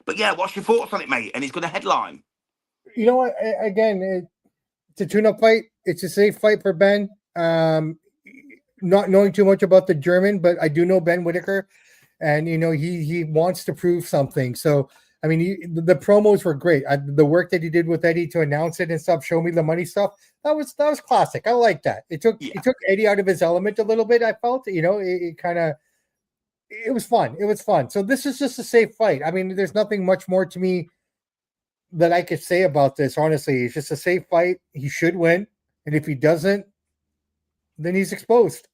But yeah, what's your thoughts on it, mate? And he's going to headline. You know what? Again, it's a tune-up fight. It's a safe fight for Ben. Not knowing too much about the German, but I do know Ben Whittaker, and you know he wants to prove something. So I mean, the promos were great. The work that he did with Eddie to announce it and stuff, show me the money stuff. That was classic. I like that. It took Eddie out of his element a little bit. I felt, you know, it kind of. It was fun. It was fun. So this is just a safe fight. I mean, there's nothing much more to me that I could say about this. Honestly, it's just a safe fight. He should win, and if he doesn't, then he's exposed.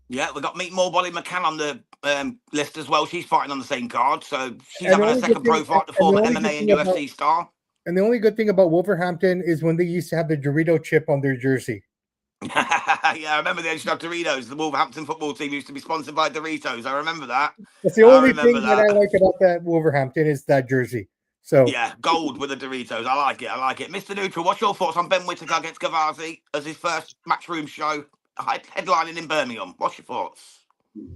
Yeah, we've got Meet More Bolly McCann on the list as well. She's fighting on the same card, so she's having her second pro fight, the former MMA and UFC star. And the only good thing about Wolverhampton is when they used to have the Dorito chip on their jersey. Yeah, I remember they used to have Doritos. The Wolverhampton football team used to be sponsored by Doritos. I remember that. That's the only thing that I like about that Wolverhampton is that jersey. So yeah, gold with the Doritos. I like it. I like it. Mr. Neutral, what's your thoughts on Ben Whittaker against Gavasi as his first matchroom show headlining in Birmingham? What's your thoughts?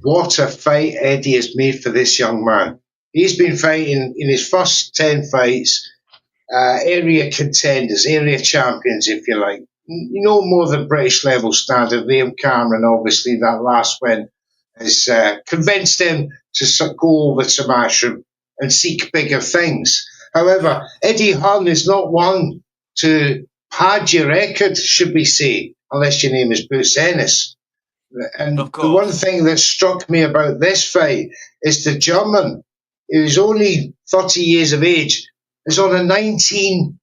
What a fight Eddie has made for this young man. He's been fighting in his first 10 fights, area contenders, area champions, if you like. No more than British level standard. Liam Cameron, obviously, that last win has convinced him to go over to Matchroom and seek bigger things. However, Eddie Hearn is not one to pad your record, should we say, unless your name is Bruce Ennis. And the one thing that struck me about this fight is the German, who's only 30 years of age, is on a 19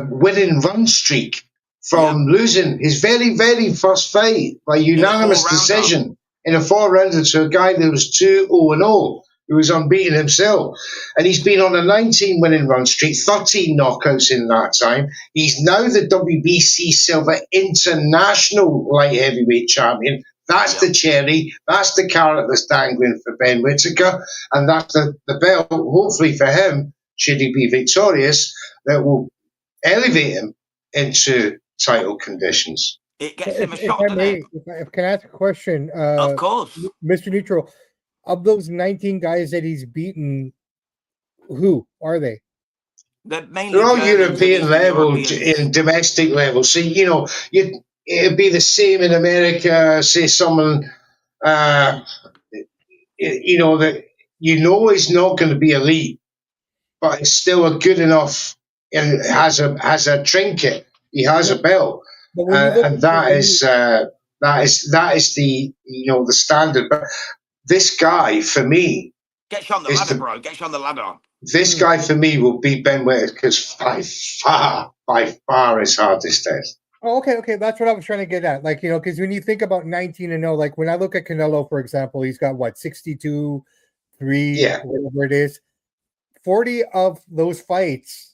winning run streak from losing his very, very first fight by unanimous decision in a 4-rounder to a guy that was 2-0-0, who was unbeaten himself. And he's been on a 19 winning run streak, 13 knockouts in that time. He's now the WBC Silver International Light Heavyweight Champion. That's the cherry. That's the carrot that's dangling for Ben Whittaker. And that's the belt, hopefully for him, should he be victorious, that will elevate him into title conditions. It gets him a shot, doesn't it? If can I ask a question? Of course. Mr. Neutral, of those 19 guys that he's beaten, who are they? They're all European level, in domestic level. So, you know, it'd be the same in America, say someone, you know, that you know is not going to be elite, but it's still a good enough, and has a trinket. He has a belt, and that is the, you know, the standard. But this guy, for me, get you on the ladder, bro. Get you on the ladder. This guy, for me, will beat Ben Whittaker's by far his hardest test. Oh, okay. That's what I was trying to get at. Like, you know, because when you think about 19-0, like when I look at Canelo, for example, he's got what, 62, 3, whatever it is. 40 of those fights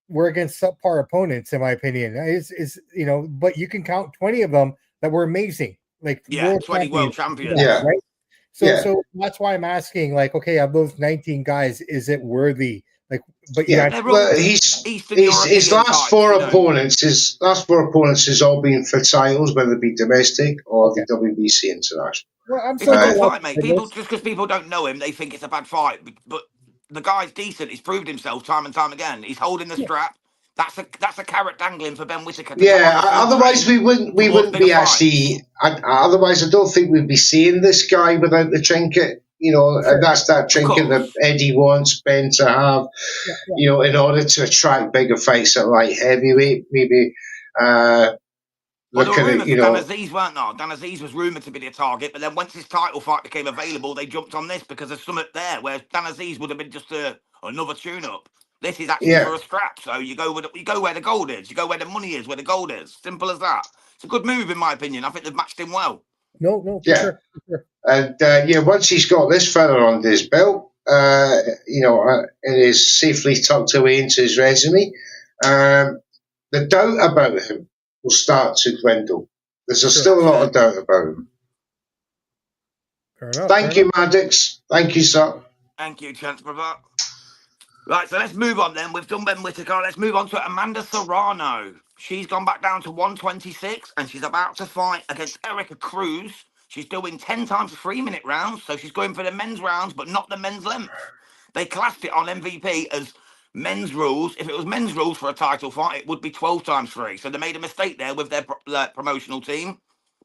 were against subpar opponents, in my opinion. Is you know, but you can count 20 of them that were amazing, like 20 world champions. Right. So that's why I'm asking, like, okay, of those 19 guys, is it worthy? Like, but well, his last four opponents has all been for titles, whether it be domestic or the WBC international. Well, I'm it's a good fight, mate. People, just because people don't know him, they think it's a bad fight, but the guy's decent. He's proved himself time and time again. He's holding the strap. That's a carrot dangling for Ben Whittaker. Otherwise we wouldn't be actually. Otherwise, I don't think we'd be seeing this guy without the trinket. You know, and that's that trinket that Eddie wants Ben to have. You know, in order to attract bigger fights at light heavyweight, maybe. Look at it, you know. Dan Aziz weren't there. Dan Aziz was rumoured to be the target, but then once his title fight became available, they jumped on this because there's something there. Whereas Dan Aziz would have been just another tune-up. This is actually for a scrap. So you go where the gold is. You go where the money is, where the gold is. Simple as that. It's a good move, in my opinion. I think they've matched him well. No, for Yeah. sure. For sure. And once he's got this fella under his belt, and is safely tucked away into his resume, the doubt about him will start to dwindle. There's still a lot of doubt about him. Fair enough. Thank you, Maddox. Thank you, sir. Thank you, Chance Brother. Right, so let's move on then. We've done Ben Whittaker. Let's move on to Amanda Serrano. She's gone back down to 126 and she's about to fight against Erica Cruz. She's doing 10 times 3-minute rounds, so she's going for the men's rounds, but not the men's length. They classed it on MVP as men's rules. If it was men's rules for a title fight, it would be 12 times 3. So they made a mistake there with their promotional team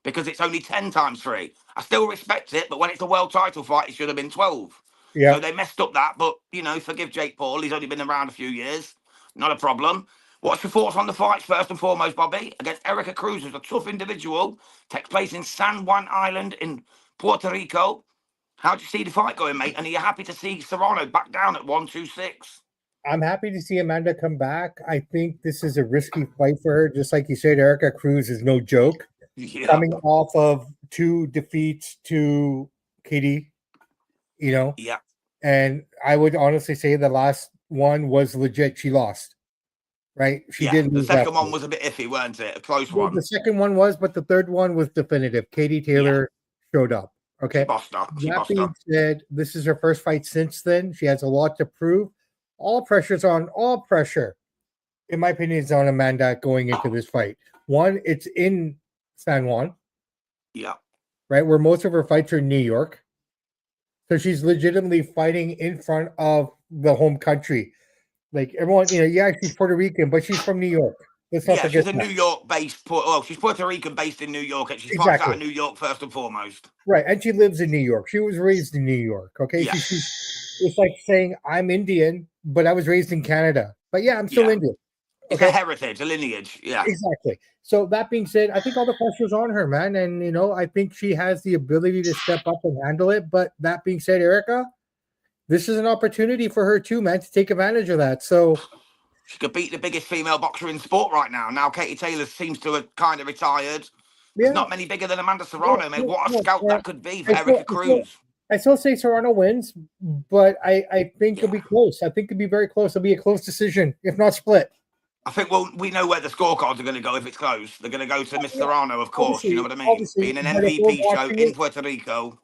because it's only 10 times 3. I still respect it, but when it's a world title fight, it should have been 12. Yeah. So they messed up that, but, forgive Jake Paul. He's only been around a few years. Not a problem. What's your thoughts on the fights, first and foremost, Bobby? Against Erica Cruz, who's a tough individual. Takes place in San Juan Island in Puerto Rico. How do you see the fight going, mate? And are you happy to see Serrano back down at 126? I'm happy to see Amanda come back. I think this is a risky fight for her. Just like you said, Erica Cruz is no joke. Yeah. Coming off of 2 defeats to Katie, Yeah. And I would honestly say the last one was legit. She lost, right? She did The lose second that one was a bit iffy, weren't it? A close one. The second one was, but the third one was definitive. Katie Taylor showed up. Okay. She bossed her. That being said, this is her first fight since then. She has a lot to prove. All pressure, in my opinion, is on Amanda going into this fight. One, it's in San Juan. Yeah. Right, where most of her fights are in New York. So she's legitimately fighting in front of the home country. Like everyone, she's Puerto Rican, but she's from New York. Let's not forget she's a New York-based. She's Puerto Rican-based in New York, and she's fights out of New York first and foremost. Right, and she lives in New York. She was raised in New York. Okay, Yeah. It's like saying I'm Indian, but I was raised in Canada. But yeah, I'm still Indian. It's a heritage, a lineage. Yeah, exactly. So that being said, I think all the pressure's on her, man, and I think she has the ability to step up and handle it. But that being said, Erica, this is an opportunity for her too, man, to take advantage of that. So she could beat the biggest female boxer in sport right now. Now Katie Taylor seems to have kind of retired. There's not many bigger than Amanda Serrano, mate. What a scalp that could be for Erica Cruz. I still say Serrano wins, but I think it'll be close. I think it'll be very close. It'll be a close decision, if not split. I think we know where the scorecards are going to go if it's close. They're going to go to Miss Serrano, of course. You know what I mean? Being an MVP show in Puerto Rico.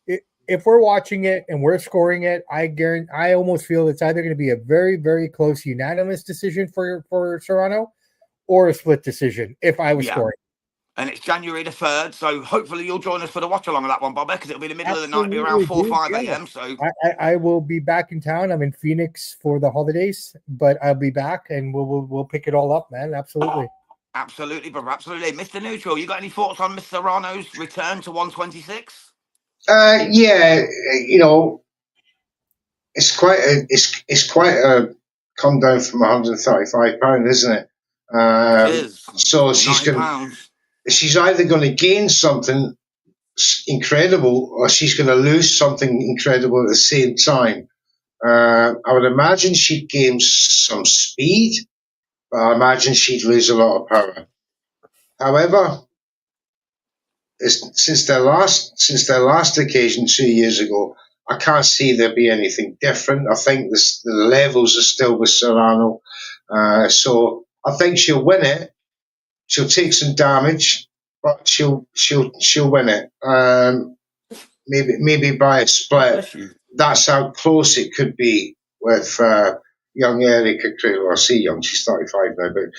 If we're watching it and we're scoring it, I almost feel it's either going to be a very, very close unanimous decision for Serrano or a split decision if I was scoring. And it's January the 3rd, so hopefully you'll join us for the watch along of that one, Bobby, because it'll be the middle of the night, be around 4 or 5 a.m. So I will be back in town. I'm in Phoenix for the holidays, but I'll be back and we'll pick it all up, man. Absolutely. Absolutely, brother. Absolutely. Mr. Neutral, you got any thoughts on Miss Serrano's return to 126? It's quite a come down from 135 pounds, isn't it? It is. So she's either going to gain something incredible or she's going to lose something incredible at the same time. I would imagine she'd gain some speed, but I imagine she'd lose a lot of power. However, since their last occasion 2 years ago, I can't see there be anything different. I think the levels are still with Serrano, so I think she'll win it. She'll take some damage, but she'll win it. Maybe by a split. That's how close it could be with young Erica Cruz. Well, I say young; she's 35 now, but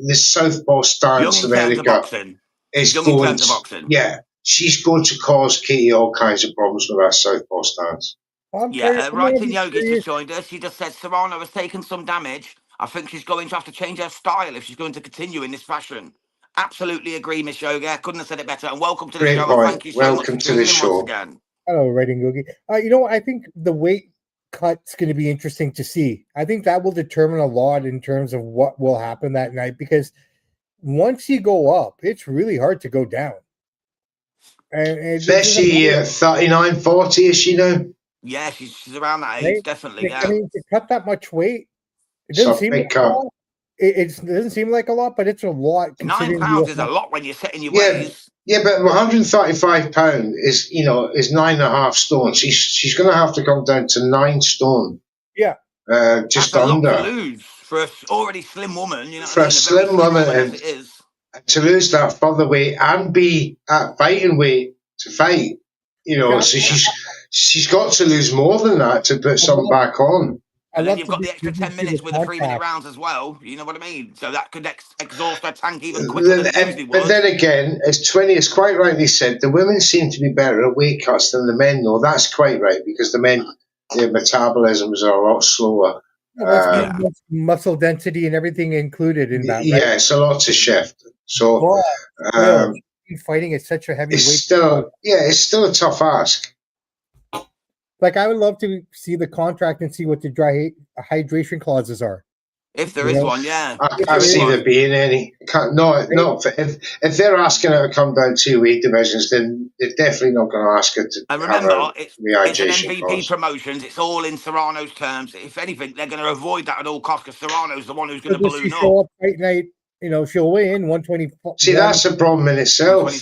this southpaw stance of Erica is going to, she's going to cause Katie all kinds of problems with that southpaw stance. Writing Yogi just joined us. She just said Serrano has taken some damage. I think she's going to have to change her style if she's going to continue in this fashion. Absolutely agree, Miss Yogi. Couldn't have said it better. And welcome to the show. Point. Thank you so welcome much to the show. Once again. Hello, Writing Yogi. I think the weight cut's going to be interesting to see. I think that will determine a lot in terms of what will happen that night, because once you go up, it's really hard to go down. And especially 39, 40, is she now? Yeah, she's around that age, definitely. Yeah. I mean, to cut that much weight, it doesn't seem like It doesn't seem like a lot, but it's a lot. 9 Considering pounds is a lot when you're setting your Yeah, ways. yeah, but £135 is, is 9.5 stone. She's going to have to come down to 9 stone. Yeah. Just That's a lot to under. lose for a already slim woman. You know what For I a mean? A very slim slim woman, woman as and it is. to lose that further weight and be at fighting weight to fight, Yeah. so she's got to lose more than that to put some back on. And then you've got the extra 10 minutes with the 3-minute rounds as well. You know what I mean? So that could exhaust her tank even quicker than it usually would. But then again, as 20 has quite rightly said, the women seem to be better at weight cuts than the men, though. That's quite right, because the men, their metabolisms are a lot slower. Muscle density and everything included in that, right? Yeah, it's a lot to shift. So fighting at such a heavy it's weight. it's still a tough ask. Like, I would love to see the contract and see what the dry hydration clauses are. If there is one, yeah. I can't see there being any. If they're asking her to come down 2 weight divisions, then they're definitely not going to ask her to. And remember, it's an MVP clause. Promotions. It's all in Serrano's terms. If anything, they're going to avoid that at all costs because Serrano's the one who's going to balloon show up fight night. She'll weigh in 120. See, that's a problem in itself.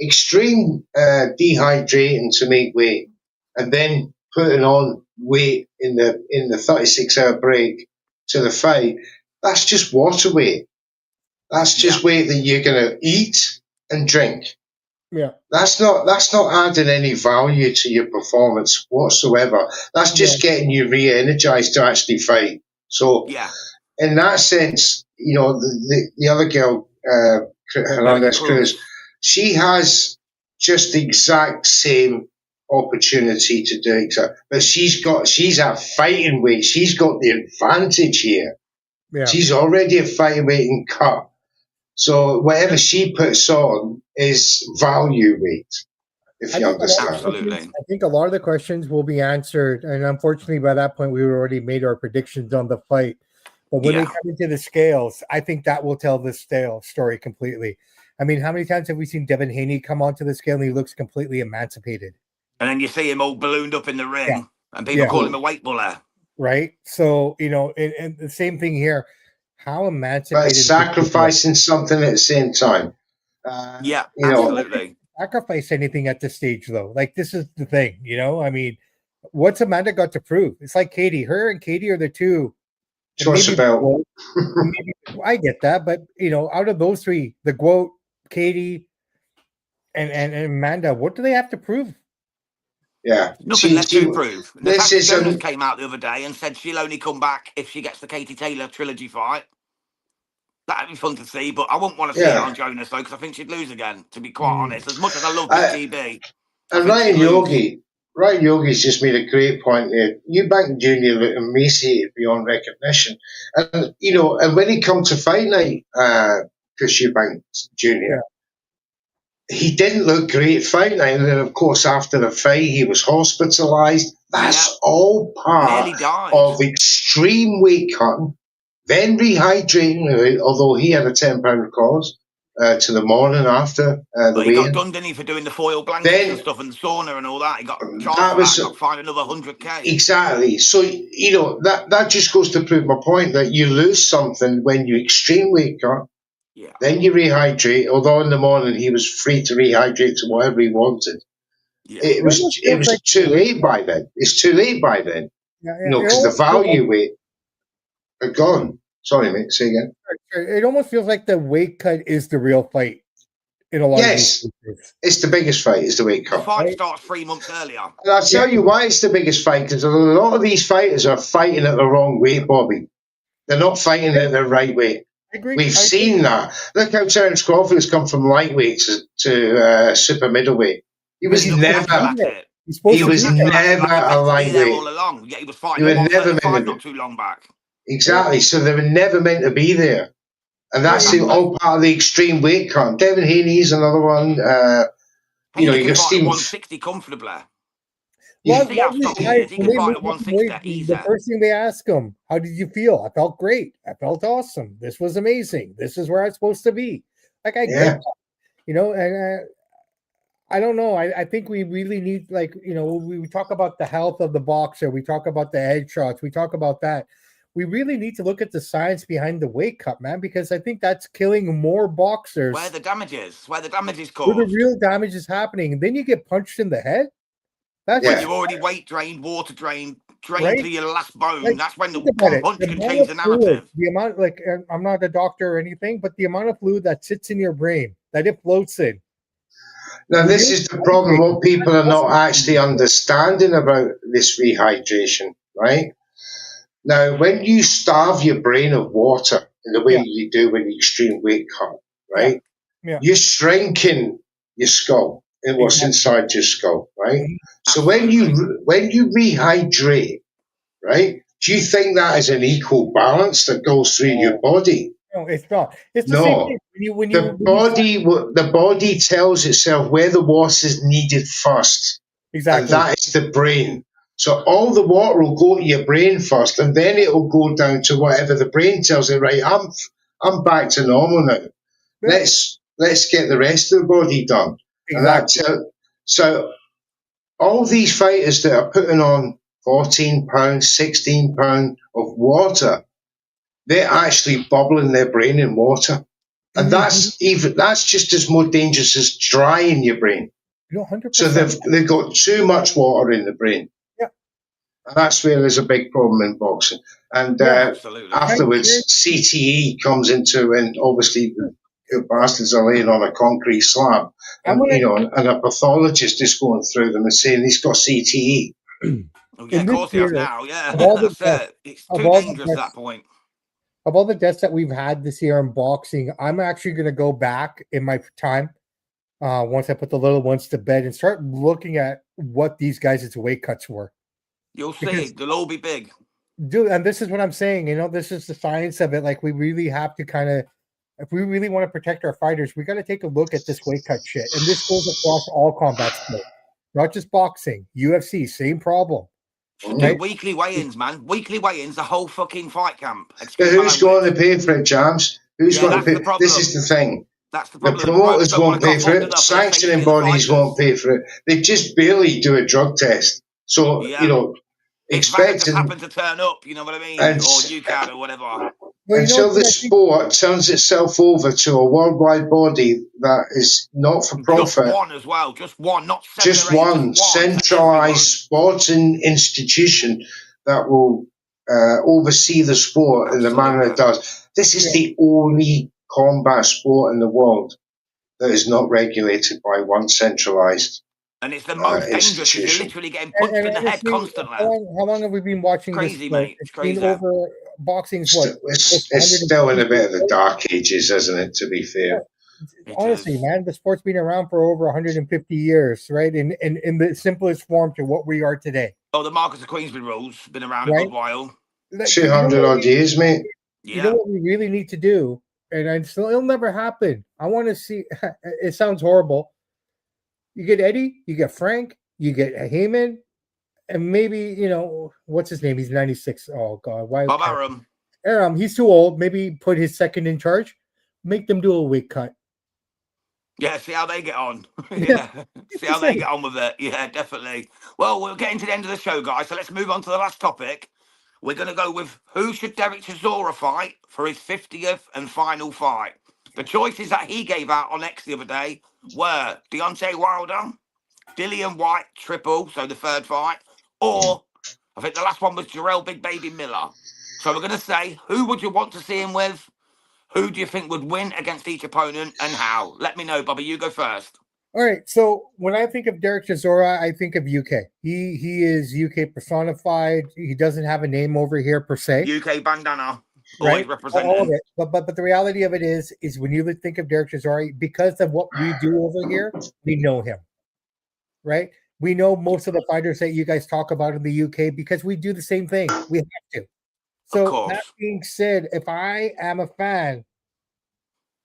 Extreme dehydrating to make weight, and then putting on weight in the 36-hour break to the fight. That's just water weight. That's just weight that you're going to eat and drink. Yeah, that's not adding any value to your performance whatsoever. That's just getting you re-energized to actually fight. So, in that sense, the other girl, Hernandez Cruz, she has just the exact same opportunity to do it, but she's at fighting weight. She's got the advantage here. Yeah. She's already a fighting weight and cut. So whatever she puts on is value weight, if you understand. Absolutely. I think a lot of the questions will be answered, and unfortunately by that point we already made our predictions on the fight. But when they come into the scales, I think that will tell the story completely. I mean, how many times have we seen Devin Haney come onto the scale and he looks completely emancipated? And then you see him all ballooned up in the ring, and people call him a weight buller. Right? So, and the same thing here. How emancipated? But sacrificing something at the same time. Absolutely. Sacrifice anything at this stage, though. Like, this is the thing, I mean, what's Amanda got to prove? It's like Katie. Her and Katie are the two. I get that, but out of those three, the GOAT, Katie, and Amanda, what do they have to prove? Yeah, nothing left to prove. Natasha Jonas came out the other day and said she'll only come back if she gets the Katie Taylor trilogy fight. That'd be fun to see, but I wouldn't want to see it on Jonas though, because I think she'd lose again. To be quite honest, as much as I love GB, and Ryan Yogi's just made a great point there. Eubank Jr. looked emaciated beyond recognition, and and when he come to fight night, Chris Eubank Jr. He didn't look great fight night, and then of course after the fight he was hospitalized. That's all part of extreme weight cutting, then rehydrating. Although he had a £10 clause to the morning after the weigh-in. He got done, didn't he, for doing the foil blankets and stuff and the sauna and all that. He got charged got fined another 100k. Exactly. So that just goes to prove my point that you lose something when you extreme weight cut. Yeah. Then you rehydrate. Although in the morning he was free to rehydrate to whatever he wanted. Yeah. It was too late by then. It's too late by then. Because the value weight are gone. Sorry, mate. Say again. It almost feels like the weight cut is the real fight. In a lot of cases. It's the biggest fight. It's the weight cut. The fight starts 3 months earlier. And I'll tell you why it's the biggest fight, because a lot of these fighters are fighting at the wrong weight, Bobby. They're not fighting at the right weight. We've seen that. Look how Terence Crawford has come from lightweight to super middleweight. He was never a lightweight. All along. Yeah, he was fighting not too long back. Exactly. So they were never meant to be there. And that's all part of the extreme weight cut. Devin Haney's another one. You can fight at 160 comfortably. The first thing they ask him, how did you feel? I felt great. I felt awesome. This was amazing. This is where I'm supposed to be. Like, I get that. And I don't know. I think we really need, we talk about the health of the boxer. We talk about the headshots. We talk about that. we really need to look at the science behind the weight cut, man, because I think that's killing more boxers. Where the damage is Where the caused. real damage is happening. And then you get punched in the head. That's when you already weight drained, water drained to your last bone. That's when the one punch can change the narrative. The amount, like, I'm not a doctor or anything, but the amount of fluid that sits in your brain, that it floats in. Now, this is the problem. What people are not actually understanding about this rehydration, right? Now, when you starve your brain of water in the way you do with the extreme weight cut, right? You're shrinking your skull and what's inside your skull, right? So when you rehydrate, right? Do you think that is an equal balance that goes through your body? No, it's not. It's the same thing. The body tells itself where the water is needed first. Exactly. And that is the brain. So all the water will go to your brain first, and then it will go down to whatever the brain tells it. Right, I'm back to normal now. Yeah. Let's get the rest of the body done. Exactly. And so all these fighters that are putting on 14 pounds, 16 pounds of water, they're actually bubbling their brain in water, and that's just as more dangerous as drying your brain. 100%. So they've got too much water in the brain. Yeah. And that's where there's a big problem in boxing. And afterwards, CTE comes into, and obviously the bastards are laying on a concrete slab, and and a pathologist is going through them and saying he's got CTE. Of course he has now. Yeah, that's it. It's too dangerous at that point. Of all the deaths that we've had this year in boxing, I'm actually going to go back in my time. Once I put the little ones to bed and start looking at what these guys' weight cuts were. You'll see. They'll all be big. Dude, and this is what I'm saying. This is the science of it. Like, we really have to kind of, if we really want to protect our fighters, we got to take a look at this weight cut shit. And this goes across all combat sports, not just boxing. UFC, same problem. Right? Weekly weigh-ins, man. Weekly weigh-ins, the whole fucking fight camp. Who's going to pay for it, James? Who's going to pay? This is the thing. That's the problem. The promoters won't pay for it. Sanctioning bodies won't pay for it. They just barely do a drug test. So, expect to happen to turn up, you know what I mean? Or UCAD or whatever. Until the sport turns itself over to a worldwide body that is not for profit. Just one as well. Just one, not seven just one centralized sporting institution that will oversee the sport in the manner it does. This is the only combat sport in the world that is not regulated by one centralized and it's the most dangerous. You're literally getting punched in the head constantly. How long have we been watching crazy, this? Mate. It's crazy. Over boxing's what? It's still in a bit of the dark ages, isn't it, to be fair? Honestly, man, the sport's been around for over 150 years, right? In the simplest form to what we are today. Oh, the Marcus of Queensberry rules been around a good while. 200 odd years, mate. You know what we really need to do? And it'll never happen. I want to see. It sounds horrible. You get Eddie, you get Frank, you get Heyman, and maybe what's his name? He's 96. Oh God, why? Bob Arum. Arum, he's too old. Maybe put his second in charge. Make them do a weight cut. Yeah, see how they get on. See how they get on with it. Yeah, definitely. Well, we're getting to the end of the show, guys. So let's move on to the last topic. We're going to go with who should Derek Chisora fight for his 50th and final fight. The choices that he gave out on X the other day were Deontay Wilder, Dillian White triple, so the third fight, or I think the last one was Jarrell Big Baby Miller. So we're going to say, who would you want to see him with? Who do you think would win against each opponent and how? Let me know, Bobby. You go first. All right. So when I think of Derek Chisora, I think of UK. He is UK personified. He doesn't have a name over here per se. UK bandana. Always representing. All of it. But the reality of it is when you think of Derek Chisora, because of what we do over here, we know him. Right? We know most of the fighters that you guys talk about in the UK because we do the same thing. We have to. So that being said, if I am a fan,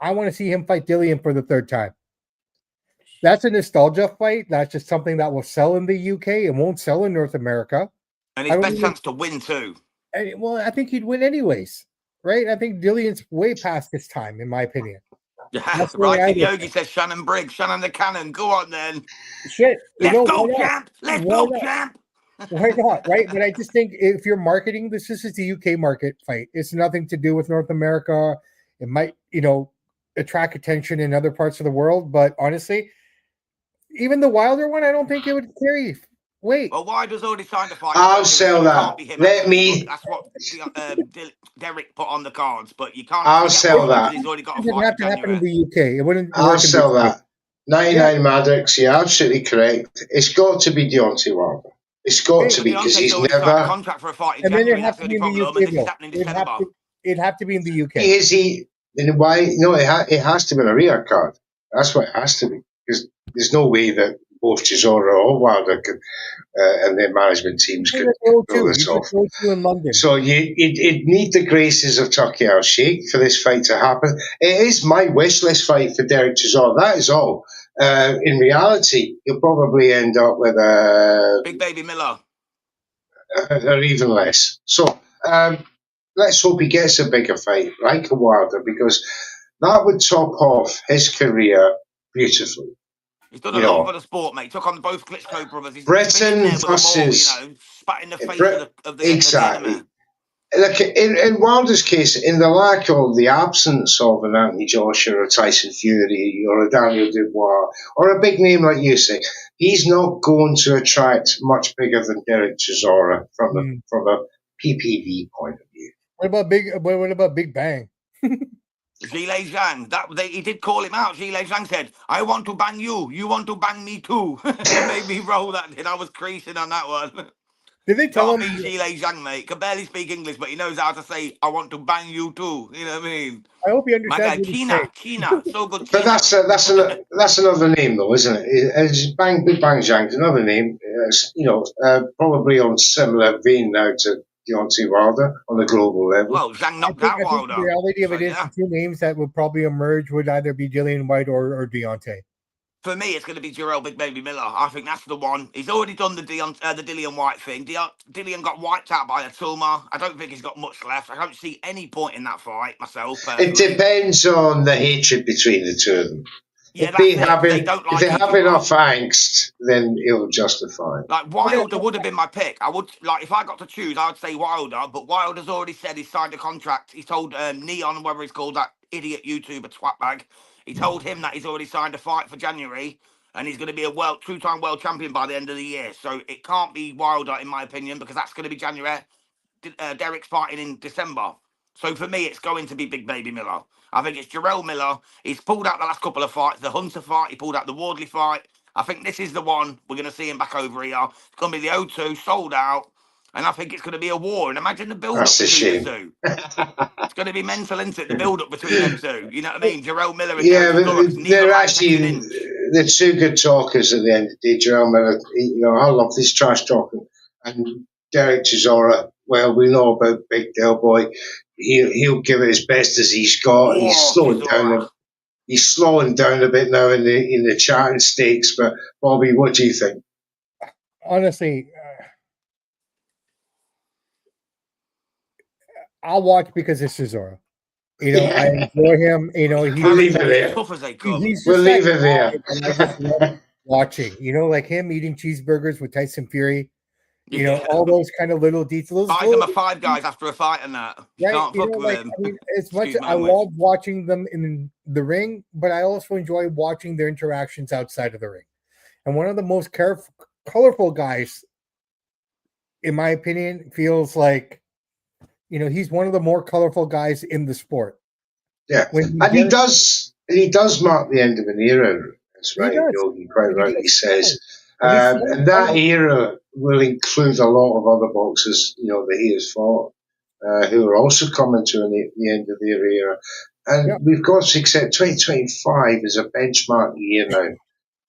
I want to see him fight Dillian for the third time. That's a nostalgia fight. That's just something that will sell in the UK. It won't sell in North America. And his best chance to win too. Well, I think he'd win anyways, right? I think Dillian's way past his time, in my opinion. Yeah, right. Yogi says Shannon Briggs, Shannon the Cannon. Go on then. Shit. Let's go, champ. Let's go, champ. Why not? Right. But I just think if you're marketing this is the UK market fight. It's nothing to do with North America. It might, attract attention in other parts of the world. But honestly, even the Wilder one, I don't think it would carry weight. Well, Wilder's already signed a fight in I'll January, so sell it can't that. be him Let actually. But me. that's what Derek put on the cards. But you can't I'll actually get sell Wilder because that. he's already got a It would fight have in to happen in January. the UK. It wouldn't I'll work in sell the that. 99 Maddox, you're absolutely correct. It's got to be Deontay Wilder. It's got to But be because Deontay's he's already signed a never. contract for a fight in And then January. it'd That's have the to only be in the problem, and UK this is though. happening in December. It'd have to be in the UK. Is he? Then why? No, it has to be on a rear card. That's what it has to be because there's no way that both Chisora or Wilder could, and their management teams You could go pull to this off. in London. So you'd need the graces of Turkey Al Sheikh for this fight to happen. It is my wish list fight for Derek Chisora. That is all. In reality, you'll probably end up with Big Baby Miller. or even less. So let's hope he gets a bigger fight like a Wilder because that would top off his career beautifully. He's done a lot for the sport, mate. Took on both Klitschko brothers. He's been in Britain there with them all, versus spat in the face of the exactly. enemy. Like in Wilder's case, in the lack or the absence of an Anthony Joshua or Tyson Fury or a Daniel Dubois or a big name like you say, he's not going to attract much bigger than Derek Chisora from a PPV point of view. What about Big Bang? Zhilei Zhang, he did call him out. Zhilei Zhang said, "I want to bang you. You want to bang me too." It made me roll that. I was creasing on that one. Did they tell him? Can't beat Zhilei Zhang, mate. Can barely speak English, but he knows how to say, "I want to bang you too." You know what I mean? I hope he My guy, understands what he's China, so good. But China. that's another name though, isn't it? It's Big Bang Zhang's another name. Probably on similar vein now to Deontay Wilder on a global level. Well, Zhang knocked out Wilder. The reality of it is the two names that would probably emerge would either be Dillian White or Deontay. For me, it's going to be Jarrell Big Baby Miller. I think that's the one. He's already done the Dillian White thing. Dillian got wiped out by a tumor. I don't think he's got much left. I don't see any point in that fight myself. Personally. It depends on the hatred between the two of them. Yeah, if they have enough angst, then it'll justify. Like Wilder would have been my pick. I would if I got to choose, I would say Wilder. But Wilder's already said he signed a contract. He told Neon, whatever he's called, that idiot YouTuber twatbag. He told him that he's already signed a fight for January, and he's going to be a two-time world champion by the end of the year. So it can't be Wilder, in my opinion, because that's going to be January. Derek's fighting in December. So for me, it's going to be Big Baby Miller. I think it's Jarrell Miller. He's pulled out the last couple of fights. The Hunter fight, he pulled out the Wardley fight. I think this is the one we're going to see him back over here. It's going to be the O2, sold out. And I think it's going to be a war. And imagine the build-up between the two. It's going to be mental, isn't it? The build-up between them two. You know what I mean? Jarrell Miller and they're actually they're two good talkers at the end of the day. Jarrell Miller, I love this trash talking. And Derek Chisora, well, we know about Big Del Boy. He'll give it as best as he's got. He's slowing down a bit now in the chatting stakes. But Bobby, what do you think? Honestly, I'll watch because it's Chisora. I enjoy him. We'll leave it there. We'll leave it there. I just love watching. Like him eating cheeseburgers with Tyson Fury. All those kind of little details. Buy them a Five Guys after a fight and that. You can't fuck with them. As much as I love watching them in the ring, but I also enjoy watching their interactions outside of the ring. And one of the most colorful guys, in my opinion, feels like, he's one of the more colorful guys in the sport. Yeah, he does mark the end of an era. That's right. He quite rightly says. And that era will include a lot of other boxers, that he has fought, who are also coming to the end of their era. And we've got to accept 2025 is a benchmark year now.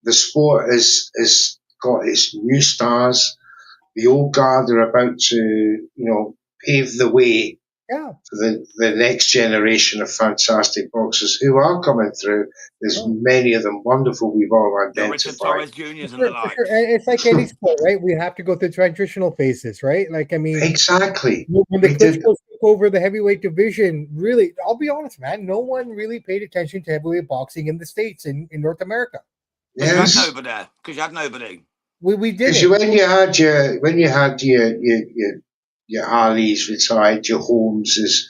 The sport has got its new stars. The old guard are about to, pave the way for the next generation of fantastic boxers who are coming through. There's many of them wonderful. We've all identified. Richard Torres Jr.'s and the like. It's like any sport, right? We have to go through transitional phases, right? Exactly. When the Klitschko took over the heavyweight division, really, I'll be honest, man, no one really paid attention to heavyweight boxing in the States, in North America. Because you had nobody. We did Because it. when you had your Ali's retired, your Holmeses,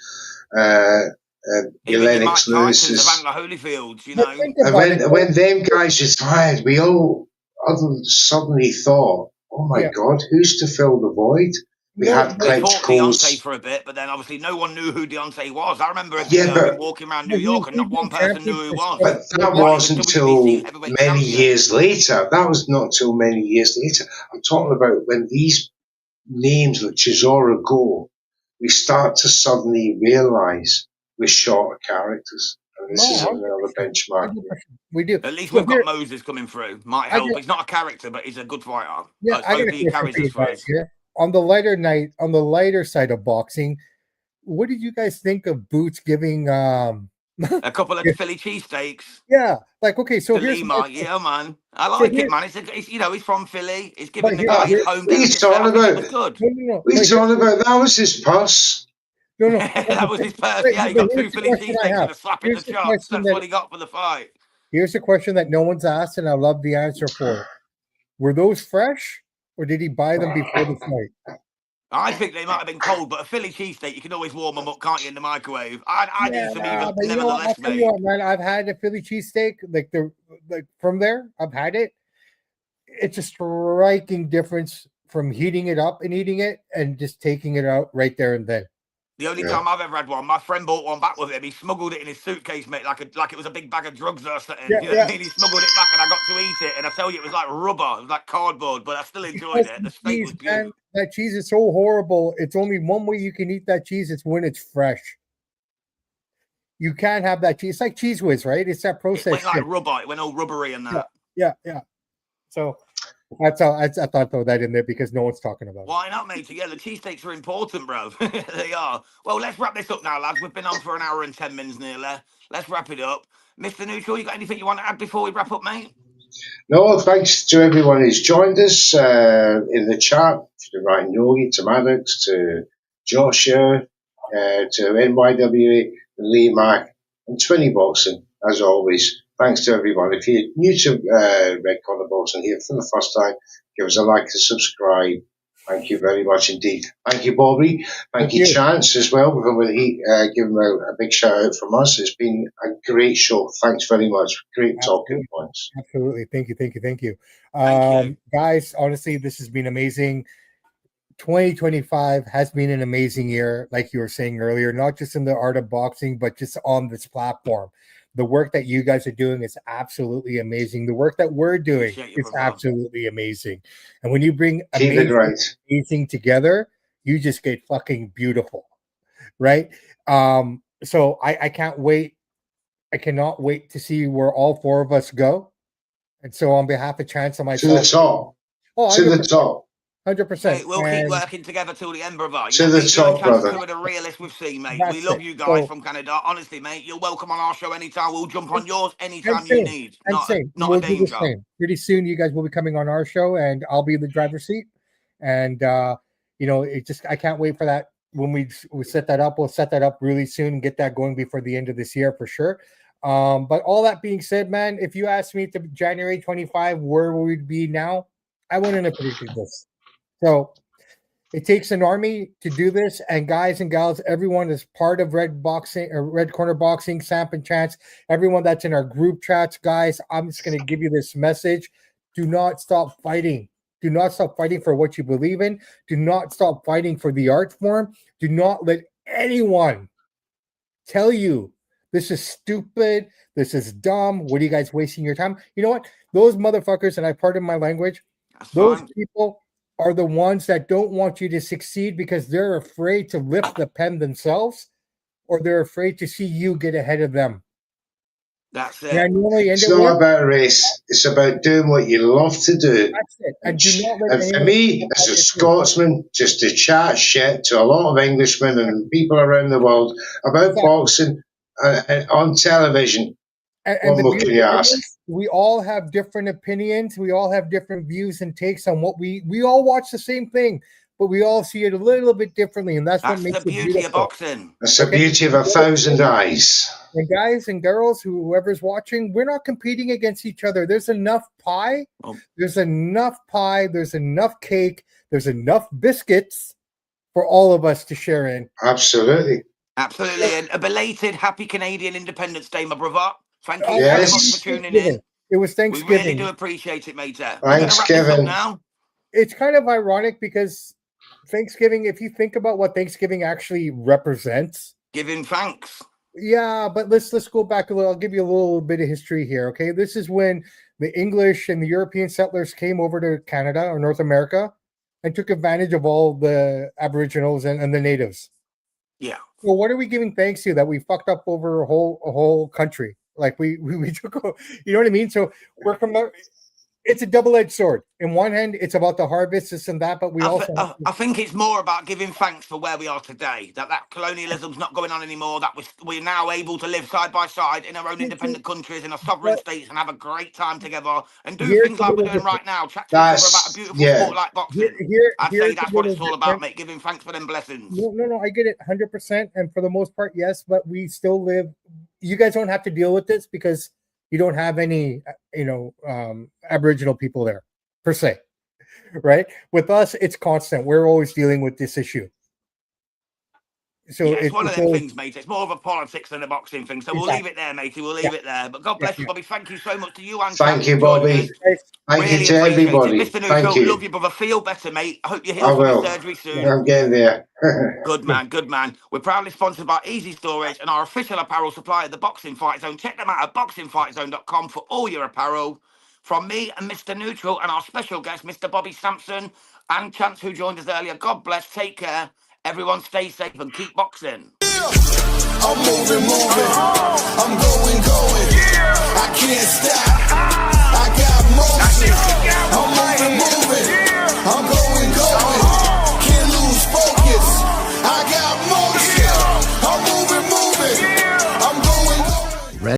your Even your Lennox Mike Tyson's, Lewis's, Evander Holyfields, you But know. think and about it. when them guys retired, we all suddenly thought, "Oh my Yeah. God, who's to fill the void?" We No, had We but, thought Deontay Klitschko's. for a bit, but then obviously no one knew who Deontay was. I remember Yeah, him walking around New but York and he's not been one person knew champion who he for was. but so that While he was wasn't WBC till heavyweight many champion. years later. That was not till many years later. I'm talking about when these names like Chisora go, we start to suddenly realize we're short of characters. And this is no, another 100%. benchmark. 100%. We do. At least So we've got here, Moses coming through. Might I help. got He's not a character, but he's a good fighter. yeah, Let's I got hope a he question carries for us you through. guys here. On the lighter night, on the lighter side of boxing, what did you guys think of Boots giving A couple of Philly cheesesteaks yeah, like okay, so to here's my Lima. Yeah, man. I so like it, here man. It's you know, he's from Philly. He's but giving the here guy his here home What are you delicate set. I talking think it about? was good. no, What are but you talking about? That was his purse. no, That was his purse. wait, Yeah, he but got here's two the Philly question I cheesesteaks have. and a slap in the Here's the chops. question That's that what he got for the fight. here's the question that no one's asked, and I love the answer for it. Were those fresh, or did he buy them before the fight? I think they might have been cold, but a Philly cheesesteak, you can always warm them up, can't you, in the microwave? I'd Yeah, eat some nah, even, but you know what? I'll nevertheless, tell you mate. what, man. I've had a Philly cheesesteak, like from there. I've had it. It's a striking difference from heating it up and eating it and just taking it out right there and then. The only Yeah. time I've ever had one, my friend bought one back with him. He smuggled it in his suitcase, mate, like it was a big bag of drugs or something. Yeah, You know what I yeah. mean? He smuggled it back, and I got to eat it. And I tell you, it was like rubber. It was like cardboard, but I still enjoyed Because it. the The steak was cheese, man, beautiful. that cheese is so horrible. It's only one way you can eat that cheese. It's when it's fresh. You can't have that cheese. It's like Cheese Whiz, right? It's that It went processed like shit. rubber. It went all rubbery and Yeah, that. yeah. So that's how I thought I'd throw that in there because no one's talking about it. Why not, mate? Yeah, the cheesesteaks are important, bro. They are. Well, let's wrap this up now, lads. We've been on for an hour and 10 minutes nearly. Let's wrap it up. Mr. Neutral, you got anything you want to add before we wrap up, mate? No, thanks to everyone who's joined us in the chat, to Ryan Yogi, to Maddox, to Joshua, to NYWA, Lee Mack, and Twinny Boxing, as always. Thanks to everyone. If you're new to Red Corner Boxing here for the first time, give us a like and subscribe. Thank you very much indeed. Thank you, Bobby. Thank you, Chance, as well. Give him a big shout out from us. It's been a great show. Thanks very much. Great talking points. Absolutely. Thank you. Thank you. Guys, honestly, this has been amazing. 2025 has been an amazing year, like you were saying earlier, not just in the art of boxing, but just on this platform. The work that you guys are doing is absolutely amazing. The work that we're doing is absolutely amazing. And when you bring amazing together, you just get fucking beautiful. Right? So I can't wait. I cannot wait to see where all four of us go. And so on behalf of Chance and myself. To the top. Oh, to the top. 100%. Mate, we'll keep working together till the end, brother. To the top, brother. Two of the realists we've seen, mate. That's we love it. you guys from Canada. Honestly, mate, you're welcome on our show anytime. We'll jump on yours anytime you need. Not we'll a do the danger. same. Pretty soon, you guys will be coming on our show, and I'll be in the driver's seat. And I can't wait for that. When we set that up, we'll set that up really soon and get that going before the end of this year for sure. But all that being said, man, if you ask me to January 25, where we'd be now, I wouldn't have predicted this. So it takes an army to do this, and guys and gals, everyone is part of Red Corner Boxing, Samp Chance, everyone that's in our group chats, guys. I'm just going to give you this message: do not stop fighting. Do not stop fighting for what you believe in. Do not stop fighting for the art form. Do not let anyone tell you this is stupid. This is dumb. What are you guys wasting your time? You know what? Those motherfuckers, and I pardon my language, those people are the ones that don't want you to succeed because they're afraid to lift the pen themselves, or they're afraid to see you get ahead of them. That's it. It's not about a race. It's about doing what you love to do. That's it. And for me, as a Scotsman, just to chat shit to a lot of Englishmen and people around the world about boxing on television. And we all have different opinions. We all have different views and takes on what we all watch the same thing. but we all see it a little bit differently, and that's what That's makes the it beauty beautiful. of boxing. It's the beauty of 1,000 eyes. And guys and girls, whoever's watching, we're not competing against each other. There's enough pie. Oh. There's enough pie. There's enough cake. There's enough biscuits for all of us to share in. Absolutely. Absolutely. And a belated happy Canadian Independence Day, my brother. Thank you Yes. very much for tuning in. It was We Thanksgiving. really do appreciate it, mate. We're going to wrap this up Thanksgiving. now. It's kind of ironic because Thanksgiving, if you think about what Thanksgiving actually represents, Giving thanks. yeah, but let's go back a little. I'll give you a little bit of history here. Okay, this is when the English and the European settlers came over to Canada or North America and took advantage of all the Aboriginals and the natives. Yeah. So what are we giving thanks to that we fucked up over a whole country? Like we took, you know what I mean? So we're from it's a double-edged sword. In one hand, it's about the harvest, this and that, but we I think it's more about giving thanks for where we are today. That colonialism's not going on anymore. That we're now able to live side by side in our own independent countries, in our sovereign states, and have a great time together and do things like we're doing right now. Chat to each other about a beautiful sport like boxing. I'd say that's what it's all about, mate. Giving thanks for them blessings. No, I get it 100%, and for the most part, yes. But we still live. You guys don't have to deal with this because you don't have any, Aboriginal people there, per se, right? With us, it's constant. We're always dealing with this issue. So yeah, it's one of them things, mate. It's more of a politics than a boxing thing. So we'll leave it there, matey. We'll leave it there. But God bless you, Bobby. Thank you so much to you and thank you, Bobby. Thank you to everybody. Mr. Neutral, Thank you. love you, brother. Feel better, mate. I hope you heal I from will. your surgery soon. I'm getting there. Good man, good man. We're proudly sponsored by Easy Storage and our official apparel supplier, the Boxing Fight Zone. Check them out at boxingfightzone.com for all your apparel. From me and Mr. Neutral and our special guest, Mr. Bobby Sampson and Chance, who joined us earlier. God bless. Take care. Everyone stay safe and keep boxing. I'm moving. I'm going. I can't stop. I got more.